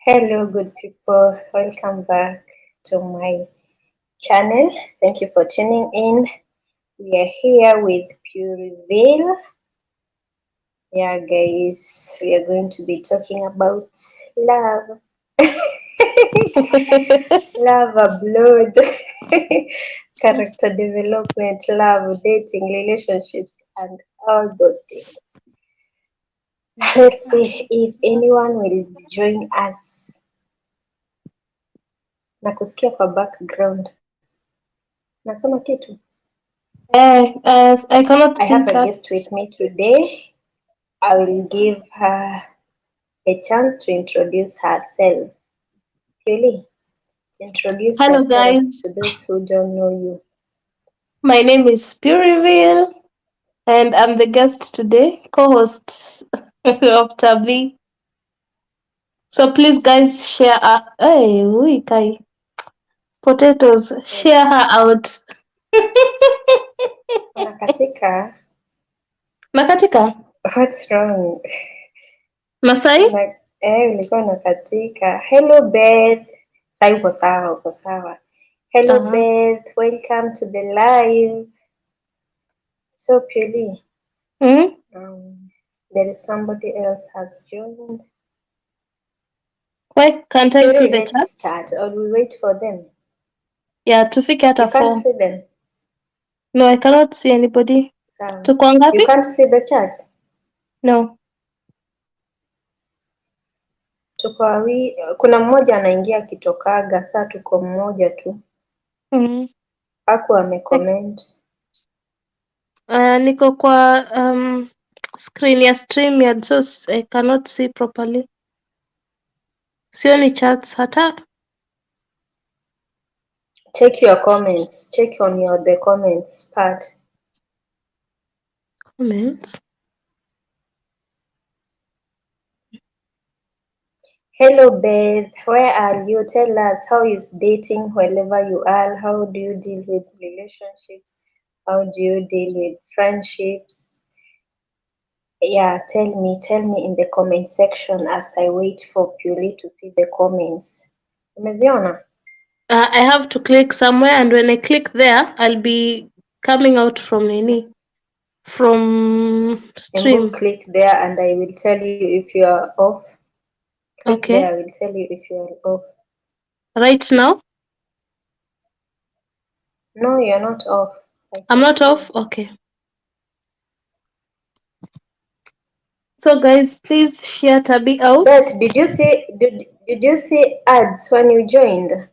Hello, good people. Welcome back to my channel. Thank you for tuning in. We are here with Pureville. Yeah, guys, we are going to be talking about love. Love abroad. Character development, love, dating, relationships, and all those things. Let's see if anyone will join us. Nakusikia kwa background. Nasema kitu. I cannot I see have a chat. guest with me today. I will give her a chance to introduce herself. Really, introduce Hello, yourself guys. to those who don't know you. My name is Pureville, and I'm the guest today, co-host of Tabi. So please, guys, share. Hey, we kai potatoes. Share her out. Unakatika, Nakatika what's wrong? Masai. Ulikuwa unakatika. Hello Beth. Sasa uko sawa, uko sawa. Hello Uh-huh. Beth, welcome to the live. So Purely, Mm-hmm. there is somebody else has joined. Why can't I see Purely, the let's chat? start or we wait for them. Yeah, tufike hata You can't 4. see them. No, I cannot see anybody. Sawa. Tuko You ngapi? can't see the chat. No. Kuna mmoja anaingia akitokaga, saa tuko mmoja tu. Mm-hmm. Haku amecomment. Niko kwa screen ya StreamYard, so I cannot see properly. Sioni chats hata. Check your comments. Check on the comments part. Comments. Hello Beth, where are you? Tell us, how is dating wherever you are? How do you deal with relationships? How do you deal with friendships? Yeah, tell me in the comment section as I wait for Purely to see the comments. Umeziona? I have to click somewhere, and when I click there, I'll be coming out from Nini, from Embu stream. click there and I will tell you if you are off. Click there, I Okay. will tell you if you are off. Right now, No, you're not off. I I'm can not see you. off. Okay. So, guys, please share Tabi out. Beth, did you see ads when you joined?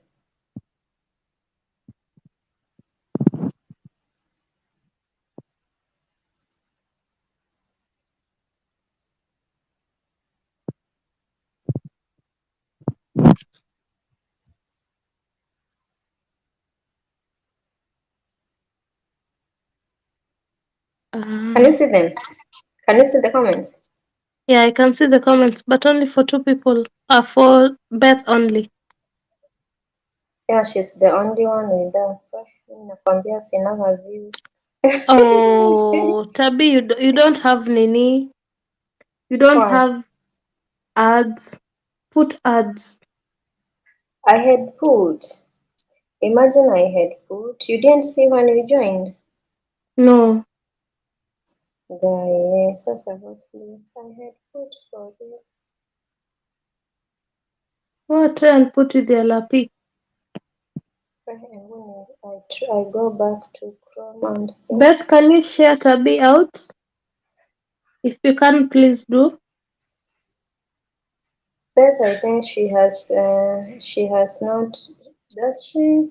Can you see them? Can you see the comments? Yeah, I can see the comments, but only for 2 people. For Beth only. Yeah, she's the only one with us. Nakwambia sina views. Oh, Tabi, you don't have Nini. You don't What? have ads. Put ads. I had put. Imagine I had put. You didn't see when you joined? No. Guy, sasa what's this? I had put for you. Oh, try and put it there, Lapi. I go back to Chrome and see. Beth, can you share Tabi out? If you can, please do. Beth, I think she has not. Does she?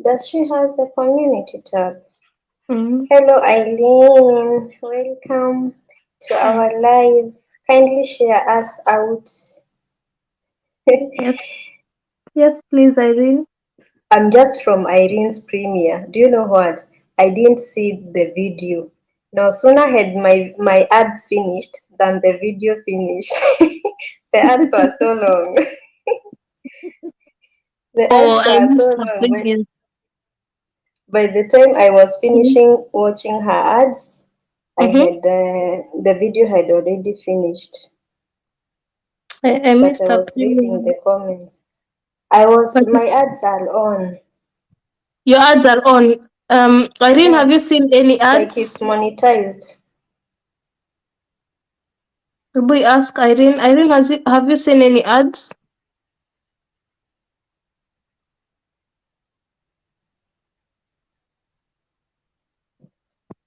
Does she has a community tab? Mm-hmm. Hello Eileen, welcome to our live. Kindly share us out. Yes, yes, please, Irene. I'm just from Irene's premiere. Do you know what? I didn't see the video. No sooner had my ads finished than the video finished. The ads were so long. The Oh, ads I were so missed her long. previous. By the time I was finishing watching her ads, I Mm-hmm. had the video had already finished. I but I messed up. was reading the comments. I was, But my ads are on. your ads are on. Irene, Yeah, have you seen any like it's ads? monetized. We ask Irene. Irene, have you seen any ads?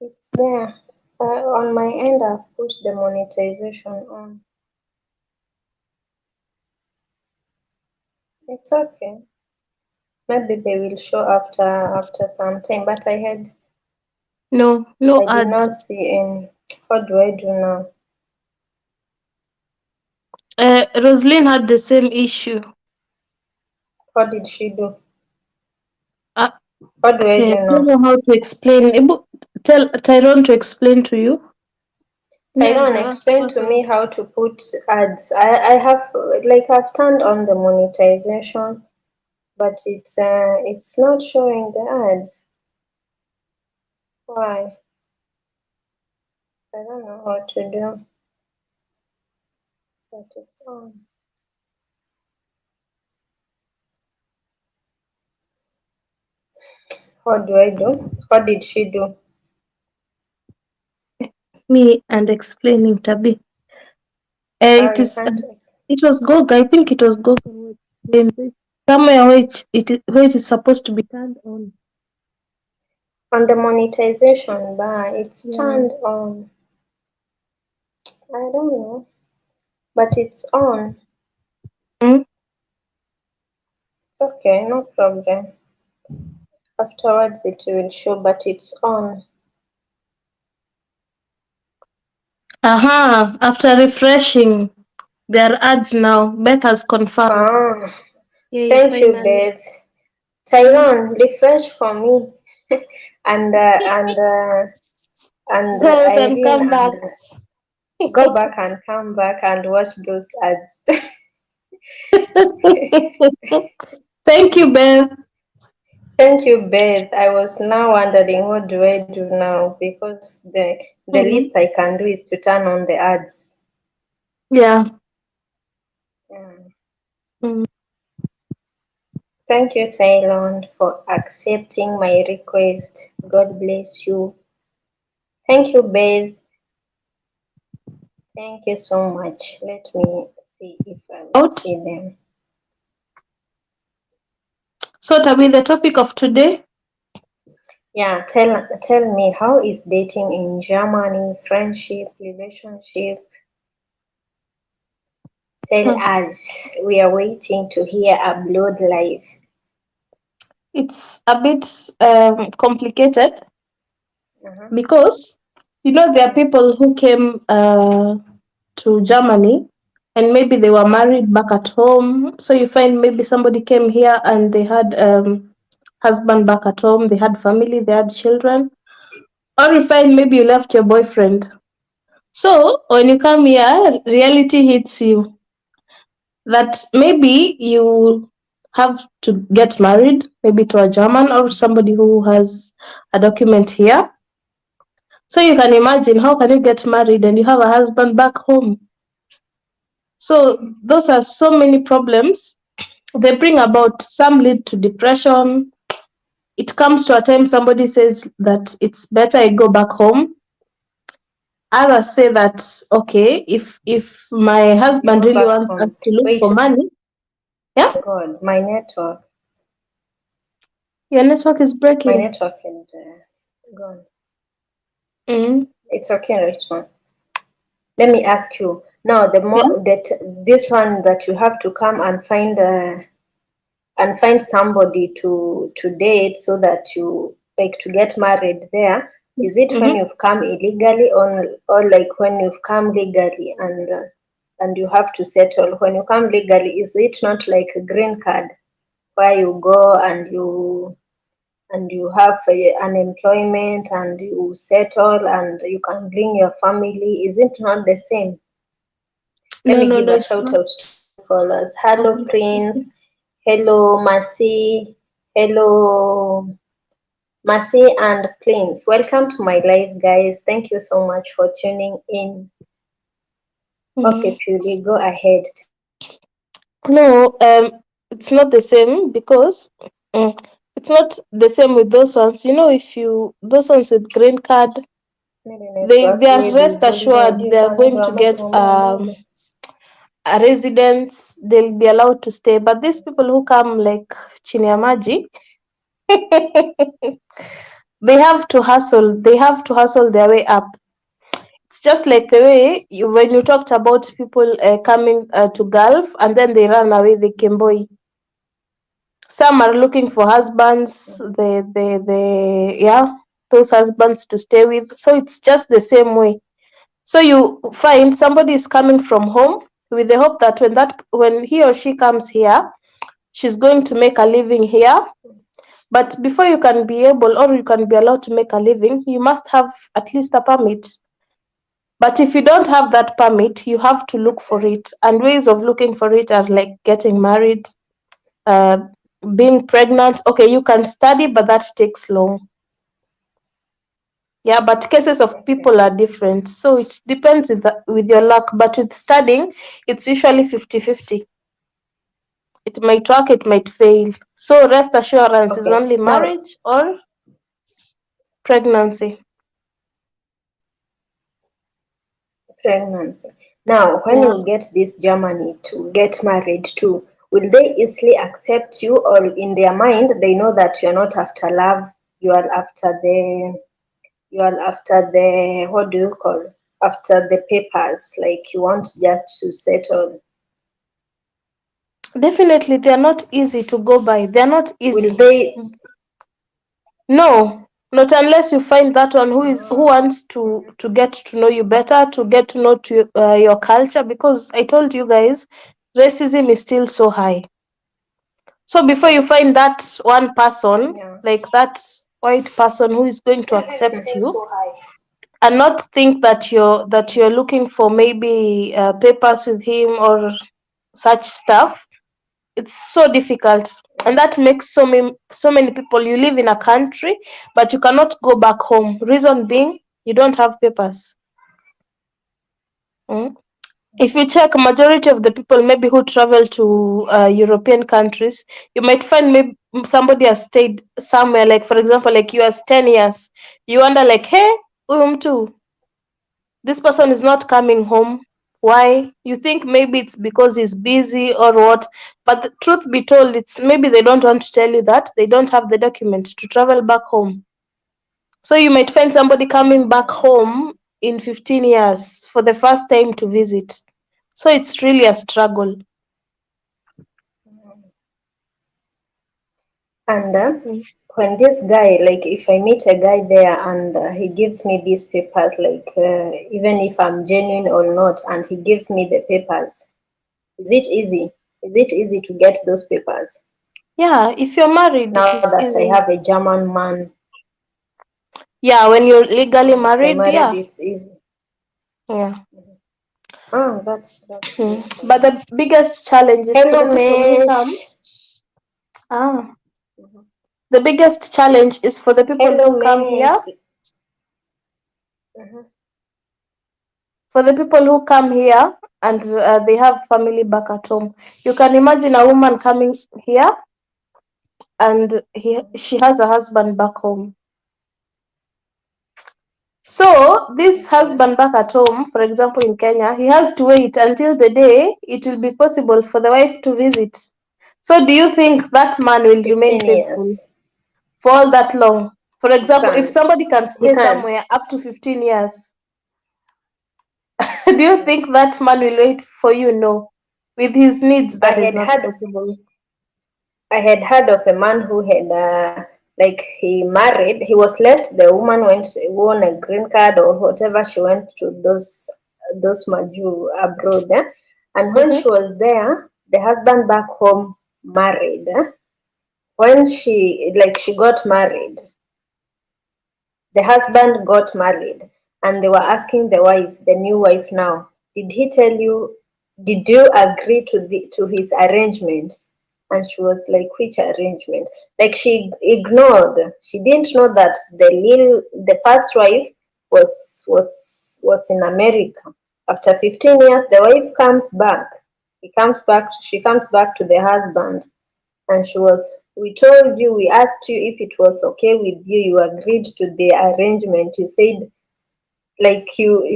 It's there. On my end, I've pushed the monetization on. It's okay. Maybe they will show after some time, but No, no I did ads. not see any. What do I do now? Roslyn had the same issue. What did she do? Uh, What do I okay, I do don't now? know how to explain. Tell Tyrone to explain to you. Tyrone, explain to me how to put ads. I have, like, I've turned on the monetization, but it's not showing the ads. Why? I don't know what to do, but it's on. What do I do? What did she do? Me and explaining Tabi. How It you is. can't It was Goga. I think it was Goga who explained it. Somewhere where it is supposed to be turned on. on the monetization bar. It's Yeah. turned on. I don't know, but it's on. Mm? It's okay, no problem. Afterwards it will show, but it's on. Aha! After refreshing, there are ads now. Beth has confirmed. Ah, Yay! thank you, Finally. Beth. Mm. Tyrone, refresh for me. and uh, and uh, and Go and Irene, come back. and go back and come back and watch those ads. Thank you, Beth. Thank you, Beth. I was now wondering what do I do now, because the Mm. least I can do is to turn on the ads. Yeah. Yeah. Mm. Thank you, Tylon, for accepting my request. God bless you. Thank you, Beth. Thank you so much. Let me see if I will Out. see them. So, Tabi, the topic of today. Yeah, tell me, how is dating in Germany, friendship, relationship? Tell Hmm. us. We are waiting to hear Upload Live. It's a bit complicated Uh-huh. because there are people who came to Germany and maybe they were Uh-huh. married back at home. So you find maybe somebody came here and they had husband back at home, they had family, they had children. Or you find maybe you left your boyfriend. So when you come here, reality hits you that maybe you have to get married, maybe to a German or somebody who has a document here. So you can imagine, how can you get married and you have a husband back home? So those are so many problems. They bring about, some lead to depression. It comes to a time somebody says that it's better I go back home. Others say that, okay, if my You husband go really back wants us home. to look Wait, for money, yeah, God, my network. your network is My breaking. network is gone. Mm. It's okay, Richmond. Let me ask you now. The Yeah. more that this one that you have to come and find somebody to date, so that you, like, to get married there. Is it when Mm-hmm. you've come illegally, or like when you've come legally and you have to settle? When you come legally, is it not like a green card where you go and you have unemployment and you settle and you can bring your family? Is it not the same? Let No, me no, give no, a it's shout not. out to followers. Hello, Okay. Prince. Hello, Mercy. Hello, Mercy and Prince. Welcome to my live, guys. Thank you so much for tuning in. Mm. Okay, Purely, go ahead. No, it's not the same because mm, it's not the same with those ones. If you those ones with green card, Nili they network are rest y'ebibuulire assured they are going egifaananirwa to get amazima n'amaanyi. a residence. They'll be allowed to stay. But these people who come like chini ya maji, they have to hustle. They have to hustle their way up. It's just like the way when you talked about people coming to Gulf and then they run away, the Kemboi. Some are looking for husbands, those husbands to stay with. So it's just the same way. So you find somebody is coming from home with the hope that when he or she comes here, she's going to make a living here. But before you can be able or you can be allowed to make a living, you must have at least a permit. But if you don't have that permit, you have to look for it. And ways of looking for it are like getting married, being pregnant. Okay, you can study, but that takes long. Yeah, but cases of people are different. So it depends with your luck. But with studying, it's usually 50-50. It might work, it might fail. So rest assurance is Okay, only now marriage or pregnancy. pregnancy. Now, when Yeah. you get this Germany to get married to, will they easily accept you, or in their mind they know that you're not after love, you are after the what do you call, after the papers, like you want just to settle? Definitely, they are not easy to go by. They are not Will easy. they? No, not unless you find that one who wants to get to know you better, to get to know your culture. Because I told you guys, racism is still so high. So before you find that one person, Yeah. like that white person who is going to accept you, and not think that you're looking for maybe papers with him or such stuff, it's so difficult. And that makes so many people, you live in a country but you cannot go back home. Reason being, you don't have papers. Mm. If you check majority of the people maybe who travel to European countries, you might find maybe somebody has stayed somewhere, like for example, like you has 10 years. You wonder like, hey, too, this person is not coming home. Why? You think maybe it's because he's busy or what, but the truth be told, it's maybe they don't want to tell you that they don't have the document to travel back home. So you might find somebody coming back home in 15 years for the first time to visit. So it's really a struggle. And Mm. when this guy, like if I meet a guy there and he gives me these papers, like even if I'm genuine or not, and he gives me the papers, is it easy? Is it easy to get those papers Yeah, if you're married, it now is that I easy. have a German man? Yeah, when you're legally If I'm married, married, yeah. it's easy. Yeah. Oh, that's great Mm. to But know. the biggest challenge is for Hello, the people who come. Mesh. Ah, Mhm. the biggest challenge is for the people Hello, who come Mesh. here. Mhm. For the people who come here and they have family back at home. You can imagine a woman coming here and she has a husband back home. So this Okay. husband back at home, for example in Kenya, he has to wait until the day it will be possible for the wife to visit. So do you think that man will remain 15 faithful years. for all that long? For He example, if can't. somebody can He stay can't. somewhere up to 15 years, do you think that man will wait for you? No. With his needs, I that is had not had possible. I had heard of a man who had like he married. He was left. The woman won a green card or whatever. She went to those maju abroad, and when Mm-hmm. she was there, the husband back home married. When she got married, the husband got married, and they were asking the wife, the new wife now, did he tell you? Did you agree to his arrangement? And she was like, which arrangement? Like she ignored. She didn't know that the first wife was in America. After 15 years, the wife comes back She comes back to the husband, and we told you, we asked you if it was okay with you, you agreed to the arrangement, you said,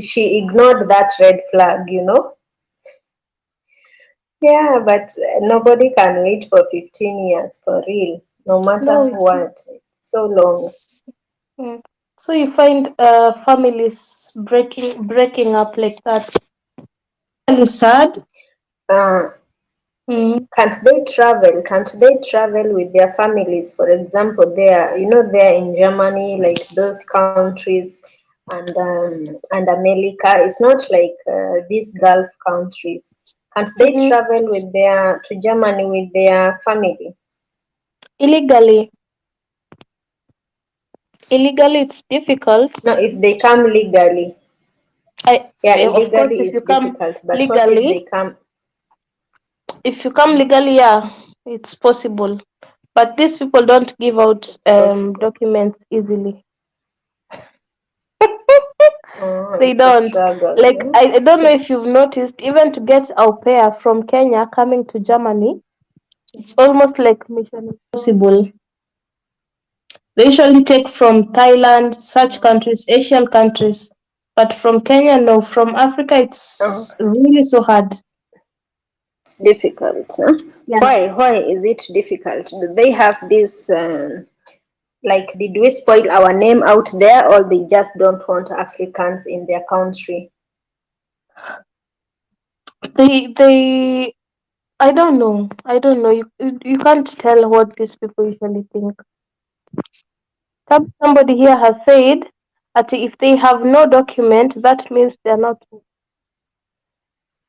she ignored that red flag. Yeah, but nobody can wait for 15 years for real, no No, matter it's what. It's so long. mm. So you find families breaking up like that. Really sad. Uh, Mm. can't they travel with their families? For example, they're in Germany, like those countries, and America. It's not like these Gulf countries. Can't they Mm-hmm. travel to Germany with their family? Illegally, illegally, it's difficult. No, if they come legally. Yeah, Of course, illegally is difficult, but what if they come? if you come Mhm. legally, yeah, it's possible. But these people don't give out It's possible. documents easily. Oh, They it's a don't. struggle, Like yeah. I don't know if you've noticed, even to get au pair from Kenya coming to Germany, it's almost like mission impossible. They usually take from Thailand, such Mm. countries, Asian countries. But from Kenya, no. From Africa, it's Okay. really so hard. It's difficult, huh? Yeah. Why is it difficult? Do they have this did we spoil our name out there, or they just don't want Africans in their country? They I don't know. I don't know. You can't tell what these people usually think. Somebody here has said that if they have no document, that means they're not,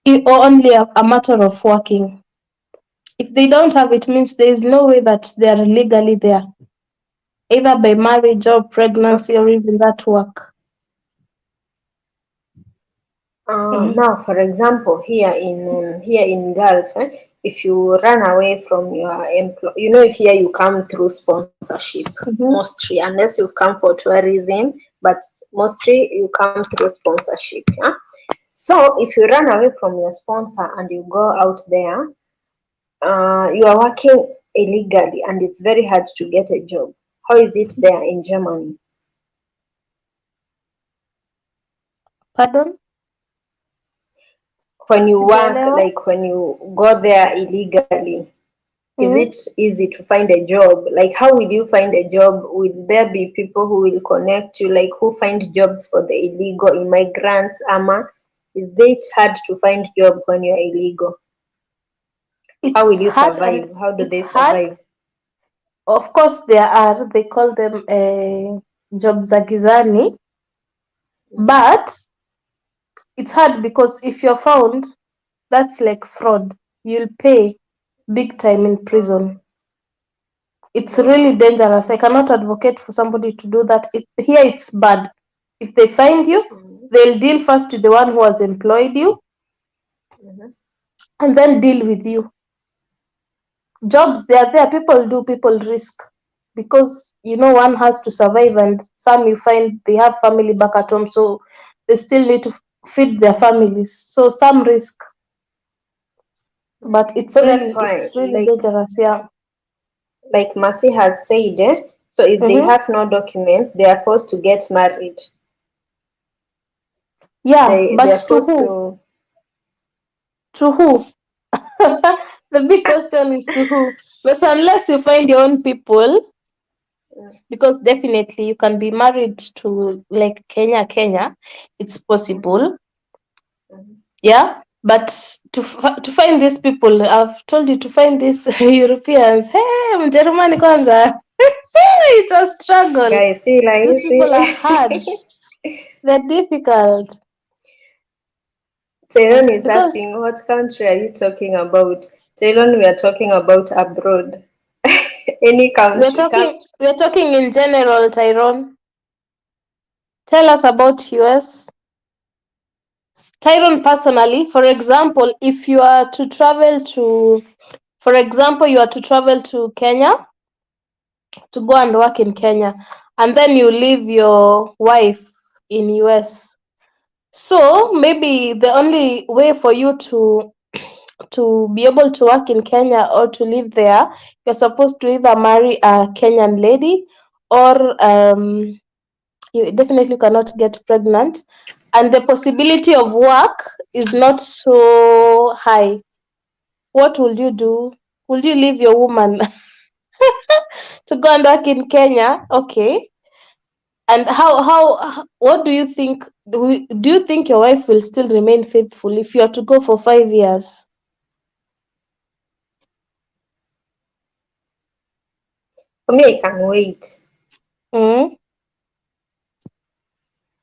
or only a matter of working. If they don't have it, means there is no way that they are legally there, either by marriage or pregnancy Okay. or even that work. Mhm. Now, for example, here in Gulf, if you run away from your employer, if here you come through sponsorship, Mhm. mostly, unless you've come for tourism, but mostly you come through sponsorship. Yeah. So if you run away from your sponsor and you go out there, you are working illegally, and it's very hard to get a job. How is it there in Germany? Pardon? When you work, Sijaelewa. like when you go there illegally, is Mhm. it easy to find a job? Like, how will you find a job? Will there be people who will connect you, like who find jobs for the illegal immigrants? Is it hard to find job when you're illegal? How will It's you hard and survive? How do it's they hard. survive? Of course, they call them job za gizani, Mhm. but it's hard because if you're found, that's like fraud. You'll pay big time in Uh, prison. It's really uh, dangerous. I cannot advocate for somebody to do that. Here it's bad. If they find you, mhm, they'll deal first with the one who has employed you mhm. and then deal with you. Jobs, they are there. People do, people risk because one has to survive, and some you find they have family back at home, so they still need to feed their families. So some risk, but it's So that's really why, it's really dangerous. Yeah. like Mercy has said, so if they Mm-hmm. have no documents, they are forced to get married. Yeah, They but are to forced who? to. To who? The big question is to who? But unless you find your own people, because definitely you can be married to like Kenya, it's Mhm, possible. mhm. Yeah, but to find these people, I've told you to find these Europeans. Hey, Mjerumani kwanza. It's a struggle. Guys, see, like, These people are hard. see. They're difficult. Tyrone is Because asking, what country are you talking about? Tyrone, we are talking about abroad. Any we're country. Can talking we're talking in general, Tyrone. Tell us about US. Tyrone, personally, for example, if you are to travel to, for example, you are to travel to Kenya to go and work in Kenya, and then you leave your wife in US. So maybe the only way for you to to be able to work in Kenya or to live there, you're supposed to either marry a Kenyan lady or you definitely cannot get pregnant, and the possibility of work is not so high. What will you do? Will you leave your woman to go and work in Kenya? Okay. And what do you think? Do you think your wife will still remain faithful if you are to go for 5 years? For me, I can wait. Mm?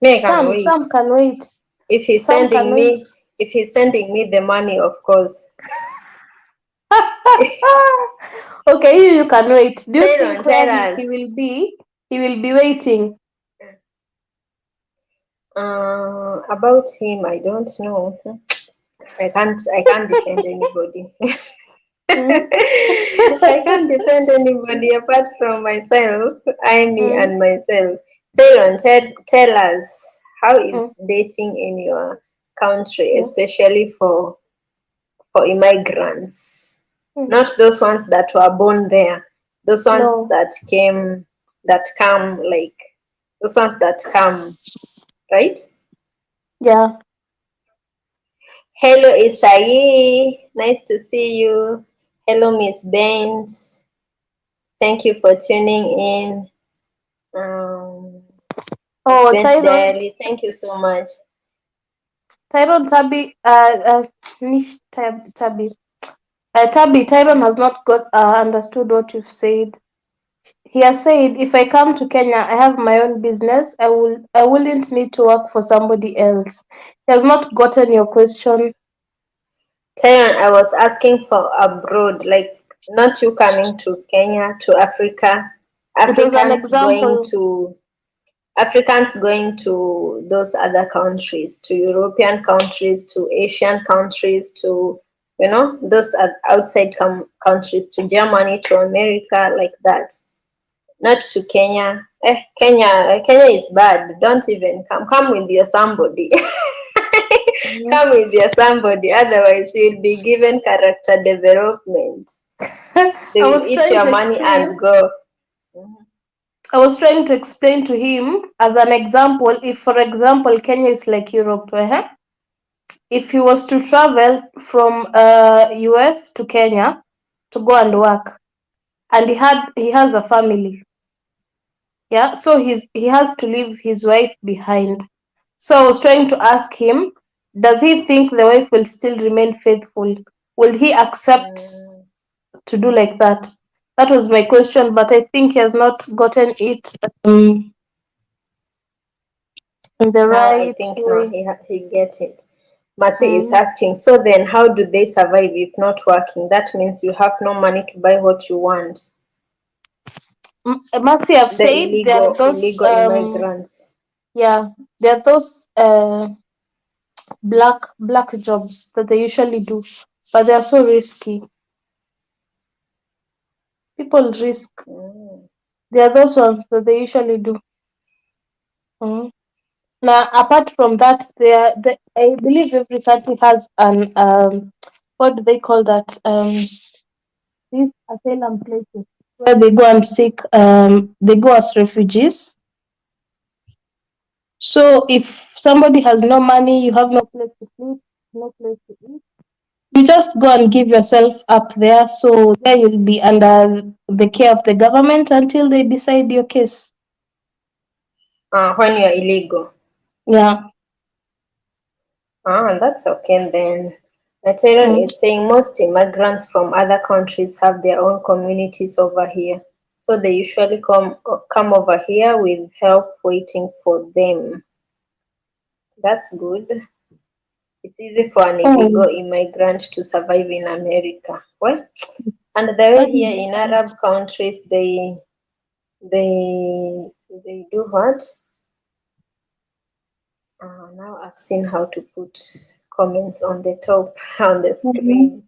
Me, I can wait. Some can wait. If he's Some can sending wait. me, if he's sending me the money, of course. Okay, you can wait. Do you think Tell where us. he will be? He will be waiting. About him, I don't know. I can't defend anybody. Mm? I can't defend anybody apart from myself. Me, Mm, and myself. Tell us, how mm, is dating in your country, mm, especially for immigrants? mm. Not those ones that were born there. Those ones No. that come, like those ones that come, right? Yeah. Hello, Isai. Nice to see you. Hello, Miss Benz. Thank you for tuning in. Miss Oh, Benz Daily, thank you so much. Tyrone Tabby, Nish Tabby. Tyrone has not got understood what you've said. He has said, if I come to Kenya, I have my own business. I wouldn't need to work for somebody else. He has not gotten your question. Tayon, I was asking for abroad, like not you coming to Kenya, to Africa. It was an Africans going example. to Africans going to those other countries, to European countries, to Asian countries, to those outside countries, to Germany, to America, like that. Not to Kenya. Kenya is bad. Don't even come. Come with your somebody. Mhm. Come with your somebody. Otherwise, you'll be given character development. They I will was eat trying your to money explain. and go. Mhm. I was trying to explain to him as an example. If, for example, Kenya is like Europe, if he was to travel from US to Kenya to go and work, and he has a family, yeah, so he has to leave his wife behind. So I was trying to ask him, does he think the wife will still remain faithful? Will he accept Mm, to do like that? That was my question, but I think he has not gotten it in the now I right think now way. he get it. Mercy is Mm. asking. So then, how do they survive if not working? That means you have no money to buy what you want. Mercy have The said there are those illegal immigrants. yeah, there are those black jobs that they usually do, but they are so risky. People risk. Mm. There are those ones that they usually do. Mm. Now, apart from that, I believe every country has an what do they call that? These asylum places where they go and seek they go as refugees. So if somebody has no money, you have no place to sleep, no place to eat, you just go and give yourself up there. So there you'll be under the care of the government until they decide your case. When you're illegal. Yeah. That's okay then. Natalia Mm. is saying most immigrants from other countries have their own communities over here. So they usually come over here with help waiting for them. That's good. It's easy for an Oh, illegal immigrant to survive in America. Well, and the way that is here in Arab countries they do what? Now I've seen how to put comments on the top on the mhm. screen.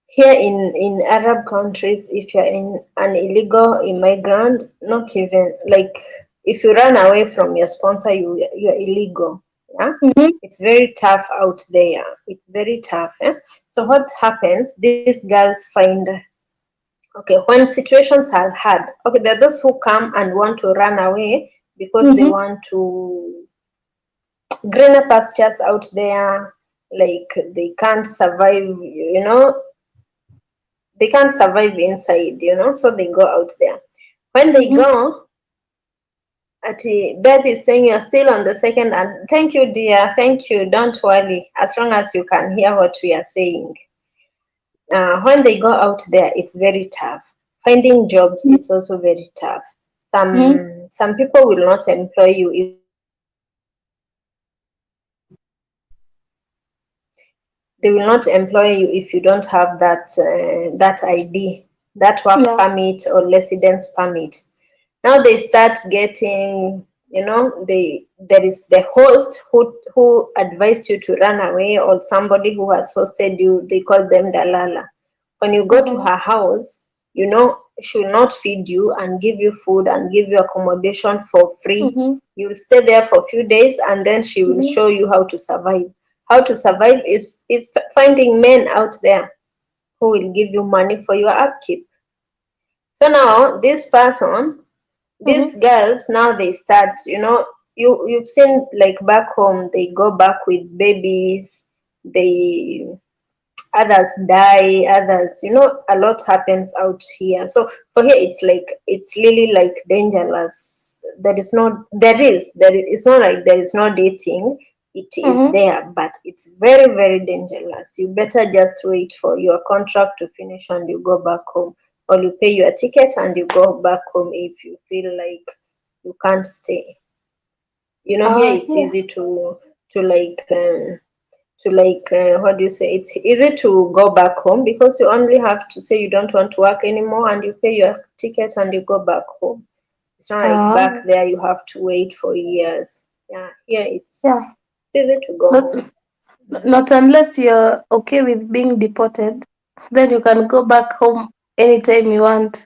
Here in Arab countries, if you're an illegal immigrant, not even like if you run away from your sponsor, you're illegal. Yeah, Mm-hmm. it's very tough out there. It's very tough. Eh? So what happens? These girls find, okay, when situations are hard, okay, there are those who come and want to run away because they Mm-hmm. want to greener pastures out there. Like they can't survive, they can't survive inside, so they go out there. When they Mm-hmm. go, Beth is saying you're still on the second, and thank you, dear. Thank you. Don't worry. As long as you can hear what we are saying. When they go out there, it's very tough. Finding jobs is also very tough. Mm-hmm. Some people will not employ you if they will not employ you if you don't have that ID, that work Yeah. permit or residence permit. Now they start getting, there is the host who advised you to run away, or somebody who has hosted you. They call them dalala. When you go to Mm-hmm. her house, she will not feed you and give you food and give you accommodation for free. Mm-hmm. You will stay there for a few days, and then she will Mm-hmm. show you how to survive. How to survive is finding men out there who will give you money for your upkeep. So now this person, these Mm-hmm. girls, now they start, you've seen, like back home, they go back with babies, they others die, others, a lot happens out here. So for here, it's really like dangerous. There is it's not like there is no dating. It is Mm-hmm. there, but it's very, very dangerous. You better just wait for your contract to finish and you go back home, or you pay your ticket and you go back home if you feel like you can't stay. Here it's Yeah. easy to like what do you say, it's easy to go back home because you only have to say you don't want to work anymore and you pay your ticket and you go back home. It's not like back Ah. there you have to wait for years. Yeah, here Yeah. it's easy to go Not home. Mhm. not unless you're okay with being deported, then you can go back home anytime you want.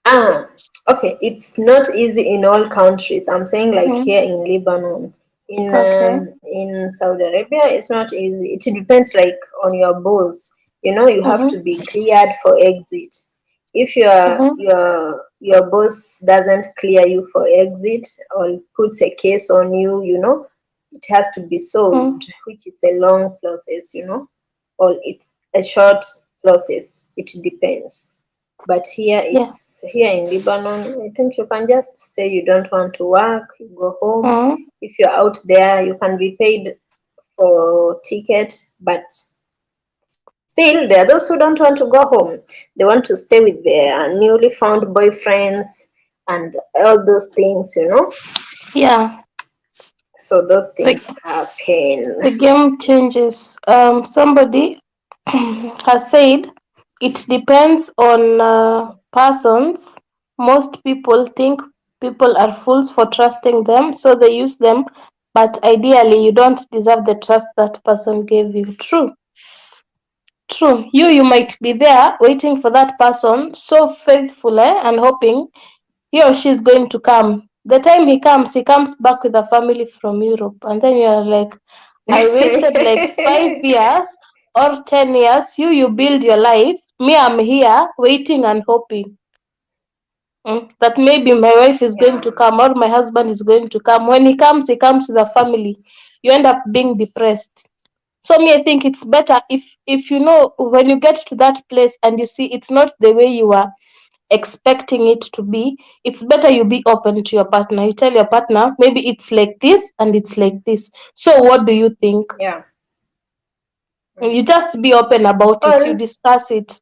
Ah, okay. It's not easy in all countries. I'm saying like Mm-hmm. here in Lebanon, Okay. in Saudi Arabia, it's not easy. It depends like on your boss. You have Mm-hmm. to be cleared for exit. If Mm-hmm. your boss doesn't clear you for exit or puts a case on you, it has to be Mm-hmm. solved, which is a long process, or it's a short process. It depends. But Yeah. here in Lebanon, I think you can just say you don't want to work, you go home. Mm-hmm. If you're out there, you can be paid for ticket, but still there are those who don't want to go home. They want to stay with their newly found boyfriends and all those things. Yeah. So those The things happen. the game changes. Somebody has said it depends on persons. Most people think people are fools for trusting them, so they use them. But ideally, you don't deserve the trust that person gave you. True, true. You might be there waiting for that person, so faithful and hoping he or she is going to come. The time he comes back with a family from Europe, and then you're like, I wasted like 5 years or 10 years. You build your life. Me, I'm here waiting and hoping that maybe my wife is going to Yeah. come or my husband is going to come. When he comes with a family. You end up being depressed. So me, I think it's better if you know when you get to that place and you see it's not the way you are expecting it to be, it's better you be open to your partner. You tell your partner, maybe it's like this and it's like this. So what do you think? Yeah. And you Mhm. just be open about it. You Or discuss it.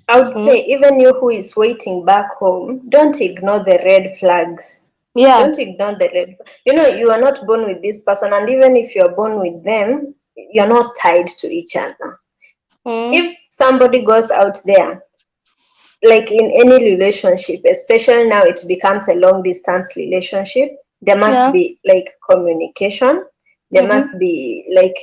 I would Mm. say, even you who is waiting back home, don't ignore the red flags. Yeah. Don't ignore the red. You are not born with this person, and even if you're born with them, you're not tied to each other. Mm. If somebody goes out there, like in any relationship, especially now it becomes a long distance relationship, there must Yeah. be like communication. There must Mm-hmm. be like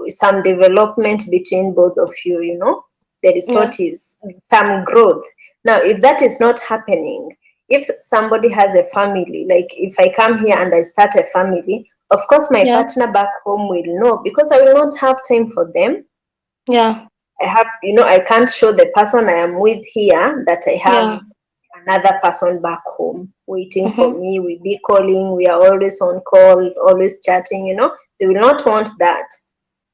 some development between both of you. There is Yeah. what is some growth. Now, if that is not happening, if somebody has a family, like if I come here and I start a family, Of course, my Yeah. partner back home will know because I will not have time for them. Yeah. I have, I can't show the person I am with here that I have Yeah. another person back home waiting for Mm-hmm. me. We be calling, we are always on call, always chatting. They will not want that.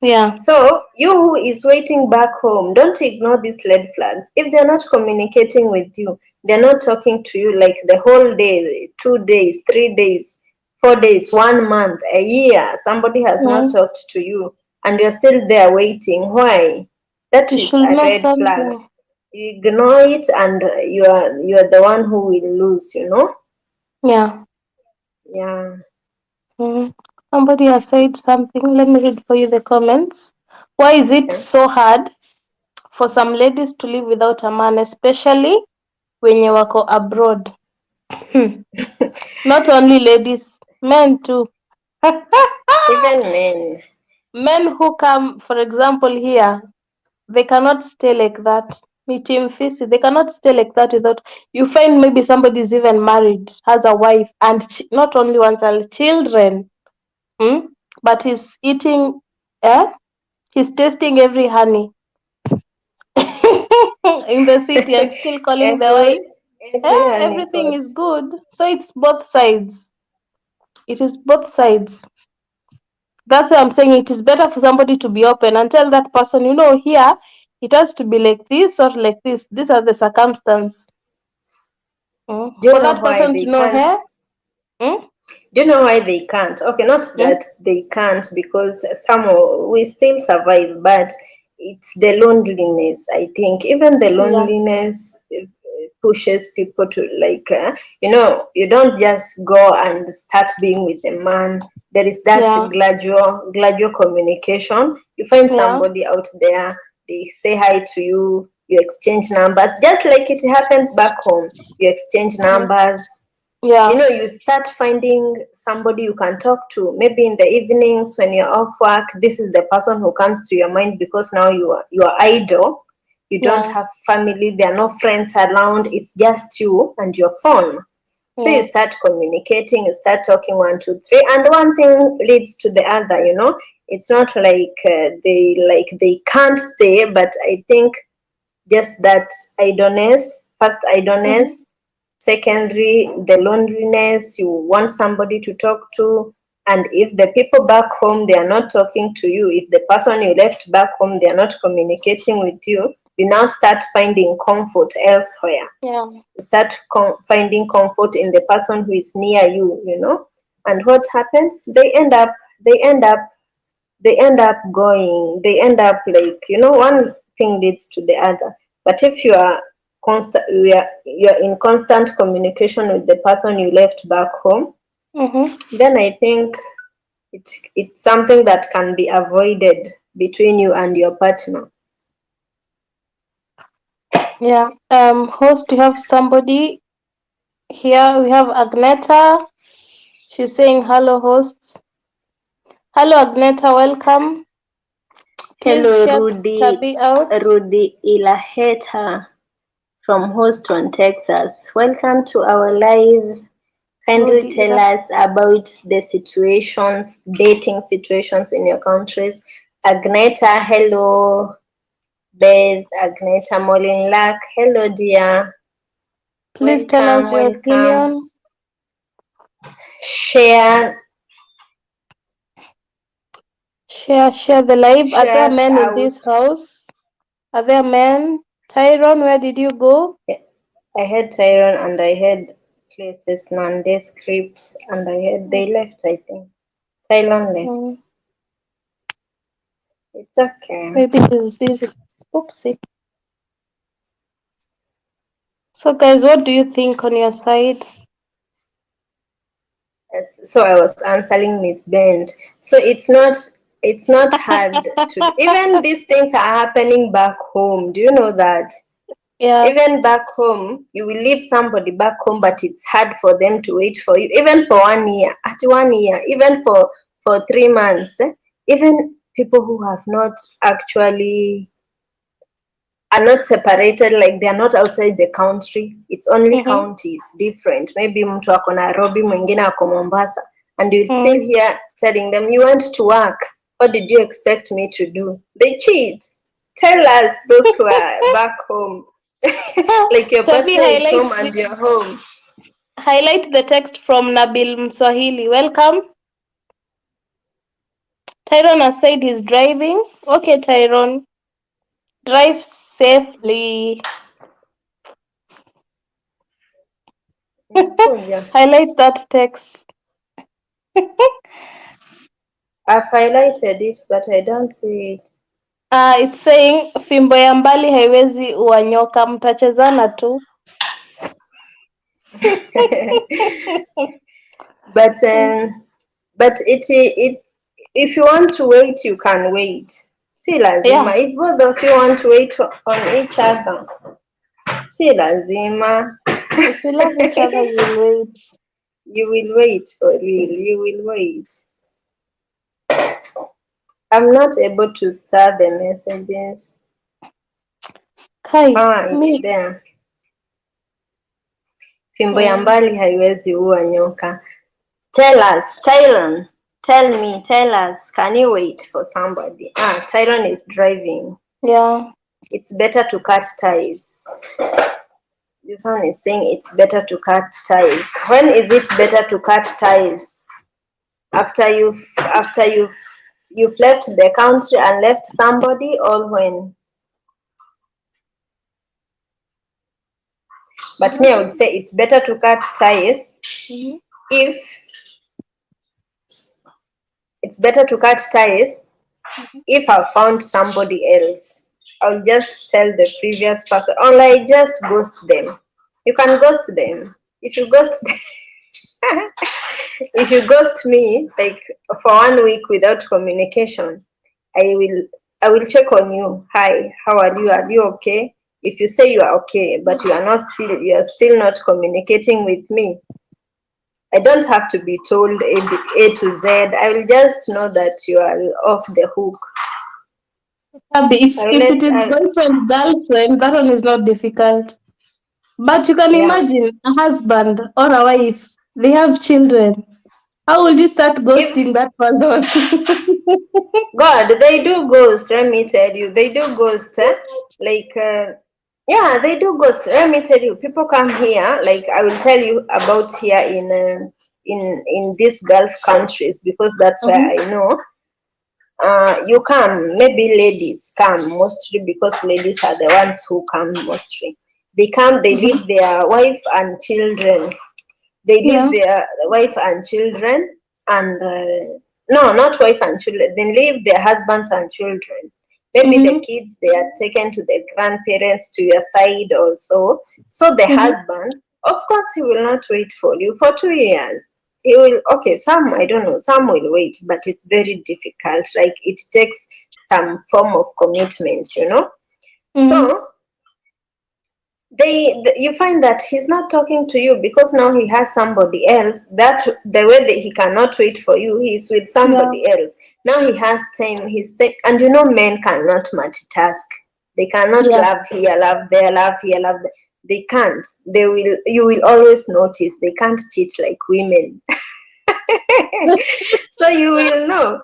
Yeah. So you who is waiting back home, don't ignore these red flags. If they're not communicating with you, they're not talking to you like the whole day, 2 days, 3 days, 4 days, 1 month, a year, somebody has not Mm. talked to you and you're still there waiting. Why? That You is should a know red flag. something. You ignore it and you are the one who will lose. Yeah. Yeah. Mm. Somebody has said something. Let me read for you the comments. Why is it Okay. so hard for some ladies to live without a man, especially wenye wako abroad? Not only ladies, men too. Even men. Men who come, for example, here, they cannot stay like that. Ni team fisi, they cannot stay like that without. You find maybe somebody is even married, has a wife, and not only one child, children. Hmm? But he's eating, eh? He's tasting every honey in the city and still calling the every wife. every Everything honeypot. is good. So it's both sides. It is both sides. That's why I'm saying it is better for somebody to be open and tell that person, here it has to be like this or like this. These are the circumstances. Do you For know that why person they to know, can't? hey? Mm? Do you know why they can't? Okay, not Mm? that they can't, because we still survive, but it's the loneliness. I think even the Yeah, loneliness pushes people to you don't just go and start being with a man. There is that yeah, gradual communication. You find yeah, somebody out there, they say hi to you, you exchange numbers, just like it happens back home. You exchange mm, numbers, yeah, you start finding somebody you can talk to. Maybe in the evenings when you're off work, this is the person who comes to your mind because now you are idle. You don't yeah, have family, there are no friends around, it's just you and your phone. So you yeah, start communicating, you start talking, one, two, three, and one thing leads to the other. It's not like they can't stay, but I think just that idleness, first mm-hmm, idleness, secondary the loneliness, you want somebody to talk to. And if the people back home, they are not talking to you, if the person you left back home, they are not communicating with you, you now start finding comfort elsewhere. yeah, You start finding comfort in the person who is near you. And what happens? They end up one thing leads to the other. But if you're in constant communication with the person you left back home, mm-hmm, then I think it's something that can be avoided between you and your partner. yeah. Host, we have somebody here. We have Agneta. She's saying hello, hosts. Hello, Agneta. Welcome. Please Hello, share Rudy. Tabi out. Rudy Ilaheta from Houston, Texas. Welcome to our live. Kindly Rudy tell Ira. us about the dating situations in your countries. Agneta, hello. Beth, Agneta Molinlak, hello dear. Please tell Welcome, us your welcome. opinion. Share, Share the live. Are there share men in out. this house? Are there men? Tyrone, where did you go? I heard Tyrone and I heard places nondescript and I heard they left, I think. Tyrone left. Mm, It's okay. maybe he's busy. Oopsie. So, guys, what do you think on your side? So I was answering Miss Bent. So it's not hard to even these things are happening back home. Do you know that? Yeah. Even back home, you will leave somebody back home, but it's hard for them to wait for you, even for 1 year, at 1 year, even for 3 months. Even people who have not actually are not separated, like they are not outside the country, it's only Mm-hmm. counties different. Maybe mtu ako Nairobi, mwingine ako Mombasa, And you'll still Mm. hear telling them, you went to work. What did you expect me to do? They cheat. Tell us, those who are back home. Like your Tabi, partner is home and you're home. highlight the text from Nabil Mswahili. Welcome. Tyrone has said he's driving. Okay, Tyrone. Drive safely. Ngoja. Highlight that text. I've highlighted it, but I don't see it. It's saying fimbo ya mbali haiwezi ua nyoka, mtachezana tu. But it if you want to wait, you can wait. Si lazima. Yeah. If both of you want to wait on each other, si lazima. If you love each other, you'll wait. You will wait for real. You will wait. I'm not able to start the messages. Kai, It's me. there. Fimbo ya mbali haiwezi ua nyoka. Tell us, Tylon. Tell us. Can you wait for somebody? Tylon is driving. Yeah. It's better to cut ties. This one is saying it's better to cut ties. When is it better to cut ties? After you've left the country and left somebody, or when? But me, I would say it's better to cut ties if it's better to cut ties if I've found somebody else. I'll just tell the previous person, or like just ghost them. You can ghost them. If you ghost them, if you ghost me like for 1 week without communication, I will check on you. Hi, how are you? Are you okay? If you say you are okay, but you are still not communicating with me, I don't have to be told A to Z. I will just know that you are off the hook. If it is boyfriend, girlfriend, that one is not difficult. But you can imagine a husband or a wife, they have children. How will you start ghosting that person? God, they do ghost, let me tell you. They do ghost. Yeah, they do ghost. Let me tell you, people come here, like I will tell you about here in these Gulf countries, because that's where I know. You come, maybe ladies come mostly, because ladies are the ones who come mostly. They come, they leave their wife and children. They leave their wife and children, and no, not wife and children. They leave their husbands and children. Maybe the kids, they are taken to the grandparents to your side also. So the husband, of course, he will not wait for you for 2 years. He will, okay, some, I don't know, some will wait, but it's very difficult. Like it takes some form of commitment, you know. So you find that he's not talking to you because now he has somebody else. That the way that he cannot wait for you, he's with somebody else. Now he has time. And you know, men cannot multitask. They cannot love here, love there, love here, love there. They can't. You will always notice they can't cheat like women. So you will know.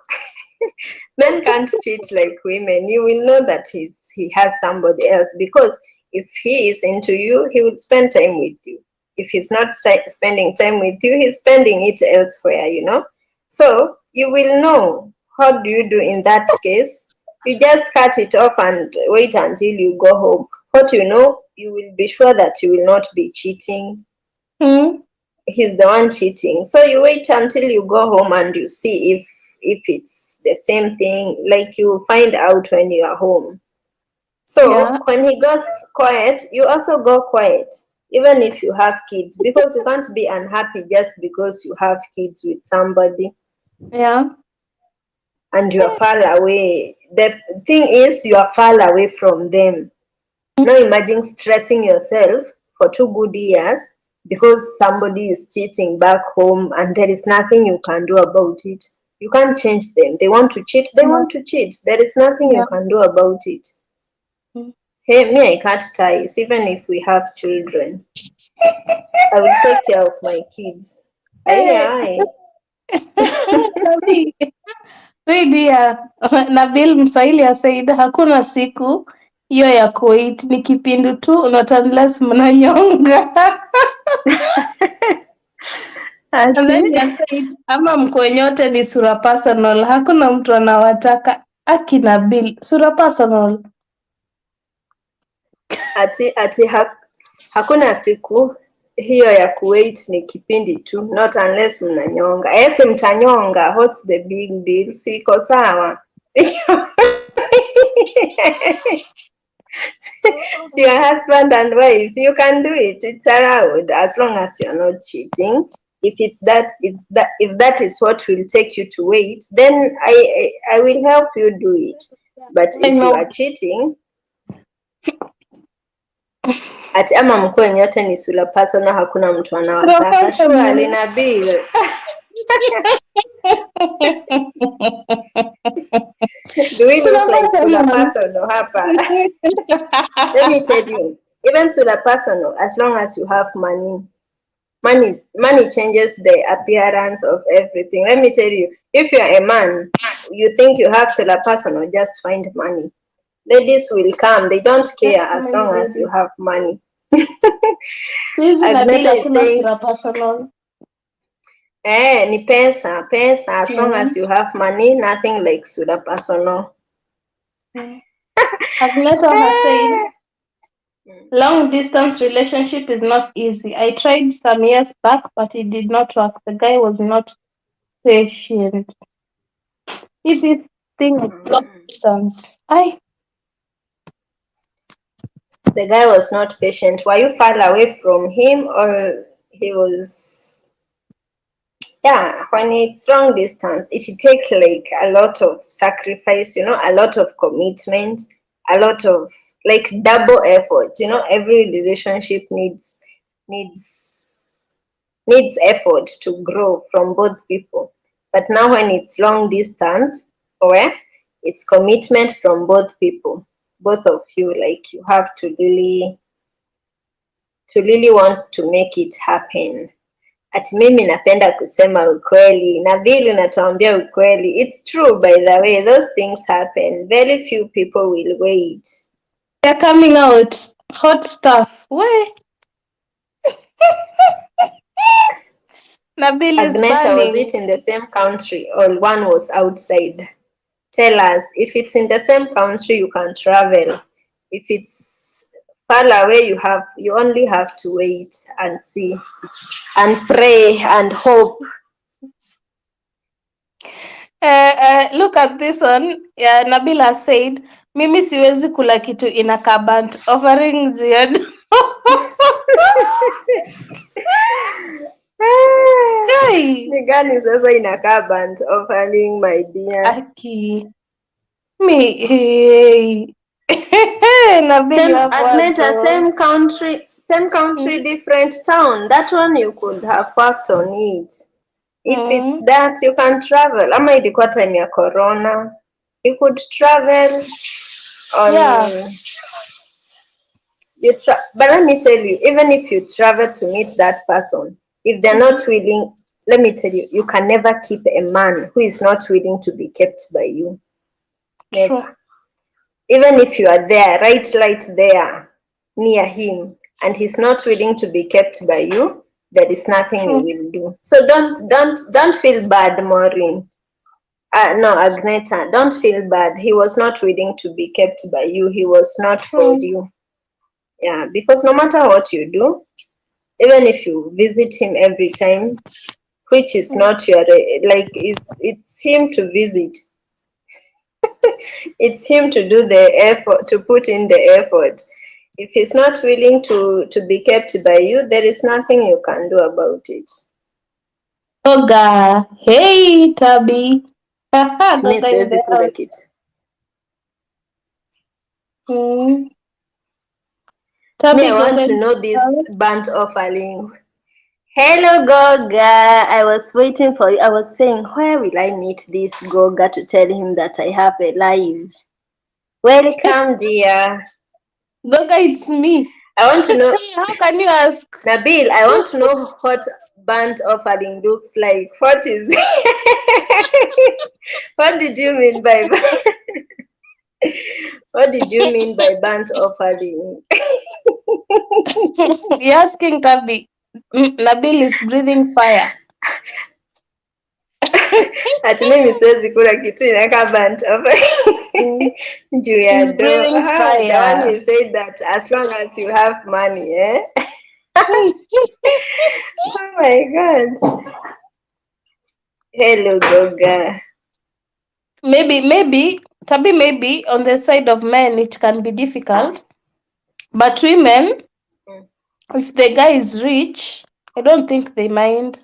Men can't cheat like women. You will know that he has somebody else, because if he is into you, he would spend time with you. If he's not spending time with you, he's spending it elsewhere, you know. So you will know. How do you do in that case? You just cut it off and wait until you go home. What you know, you will be sure that you will not be cheating. He's the one cheating. So you wait until you go home and you see if it's the same thing. Like you find out when you are home. So when he goes quiet, you also go quiet, even if you have kids, because you can't be unhappy just because you have kids with somebody. Yeah. And you are far away. The thing is, you are far away from them. Now imagine stressing yourself for 2 good years because somebody is cheating back home and there is nothing you can do about it. You can't change them. They want to cheat, they want to cheat. There is nothing you can do about it. Hey, me, I cut ties, even if we have children. I will take care of my kids. Aye. Tabii. Dia Nabil Mswahili asaid hakuna siku hiyo ya kuwait, ni kipindi tu, not unless mnanyonga. And then Ati he said, ama mko nyote ni sura personal, hakuna mtu anawataka. Aki Nabil, sura personal. hakuna siku hiyo ya kuwait, ni kipindi tu, not unless mnanyonga. Si mtanyonga, what's the big deal? Siko sawa. So your husband and wife, you can do it, it's allowed, as long as you're not cheating. If that is what will take you to wait, then I will help you do it. But if you are cheating, ati ama mkwe nyote ni sura personal, hakuna mtu anawataka. Surely Nabil. Do we look like sura personal hapa? Let me tell you, even sura personal, as long as you have money changes the appearance of everything. Let me tell you, if you're a man, you think you have sura personal, just find money. Ladies will come, they don't care as long as you have money. Agneta is saying, ni pesa, as long as you have money, nothing like sura personal. Agneta has said, long distance relationship is not easy. I tried some years back, but it did not work. The guy was not patient. If this thing is long distance, the guy was not patient. Were you far away from him, or he was? Yeah, when it's long distance, it takes like a lot of sacrifice, a lot of commitment, a lot of like double effort. Every relationship needs effort to grow from both people. But now when it's long distance, it's commitment from both people, both of you. Like you have to really want to make it happen. Ati mimi napenda kusema ukweli. Nabil unatuambia ukweli. It's true, by the way. Those things happen. Very few people will wait. They're coming out. Hot stuff. Where? Nabil is Agneta, burning. was it in the same country or one was outside? Tell us. If it's in the same country, you can travel. If it's far away, you only have to wait and see and pray and hope. Look at this one. Yeah, Nabila said, mimi siwezi kula kitu inakaa burnt, offering Ziad. Ni gani sasa inakaa burnt offering, my dear? Aki. Me, hey. Agneta, same country, different town. That one you could have worked on it. If it's that, you can travel. Ama ilikuwa time ya corona, you could travel on. Yeah. But let me tell you, even if you travel to meet that person, if they're not willing, let me tell you, you can never keep a man who is not willing to be kept by you. Never. True. Even if you are there, right there, near him, and he's not willing to be kept by you, there is nothing you will do. So don't feel bad, Maureen. No, Agneta, don't feel bad. He was not willing to be kept by you. He was not for you. Yeah, because no matter what you do, even if you visit him every time, which is not your, like, it's him to visit. It's him to do the effort, to put in the effort. If he's not willing to be kept by you, there is nothing you can do about it. Goga, hey Tabi. Goga is the Tabi, I want to know this burnt offering. Hello, Goga. I was waiting for you. I was saying, where will I meet this Goga to tell him that I have a live? Welcome, dear. Goga, it's me. I want to know, How can you ask? Nabil, I want to know what burnt offering looks like. What is what did you mean by what did you mean by burnt offering? You're asking Tabi. Nabil is breathing fire. Ati mimi siwezi kula kitu inakaa burnt offering juu ya He's do. breathing The one fire. who said that as long as you have money, eh? Oh my God. Hello, Goga. Maybe, Tabi, maybe on the side of men it can be difficult. But women, if the guy is rich, I don't think they mind.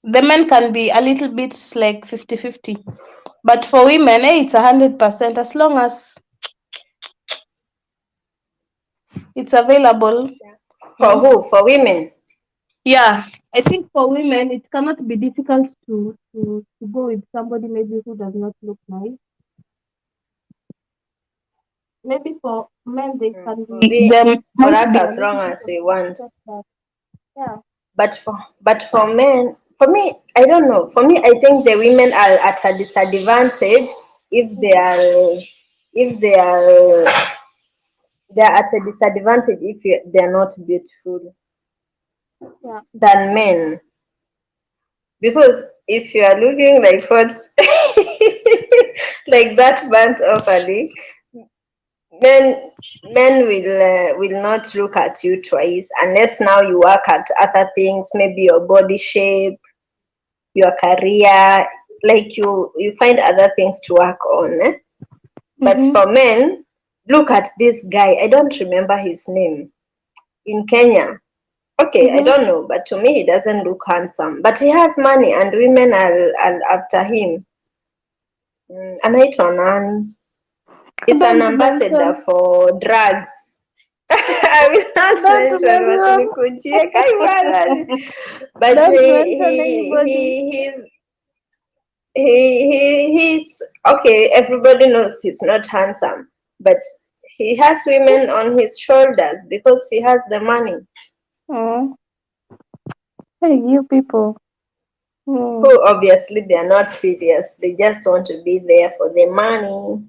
The men can be a little bit like 50-50. But for women, it's 100% as long as it's available. For who? For women? Yeah, I think for women it cannot be difficult to go with somebody maybe who does not look nice. Maybe for men they can be them For might us, be a as long little bit as of we want. that. Yeah. But for men, for me, I don't know. For me, I think the women are at a disadvantage if they're at a disadvantage if they're not beautiful Yeah. than men. Because if you are looking like what like that burnt offering, men will not look at you twice unless now you work at other things, maybe your body shape, your career, like you find other things to work on, eh? But for men, look at this guy, I don't remember his name, in Kenya. Okay, I don't know, but to me he doesn't look handsome, but he has money and women are after him. Anaitwa nani? He's an Don't ambassador mention. for drugs. I will not Don't mention mention. wasinikujie kaibarani. But Don't mention anybody. he's okay. Everybody knows he's not handsome, but he has women on his shoulders because he has the money. Oh, hey, you people. Who obviously they are not serious. They just want to be there for the money.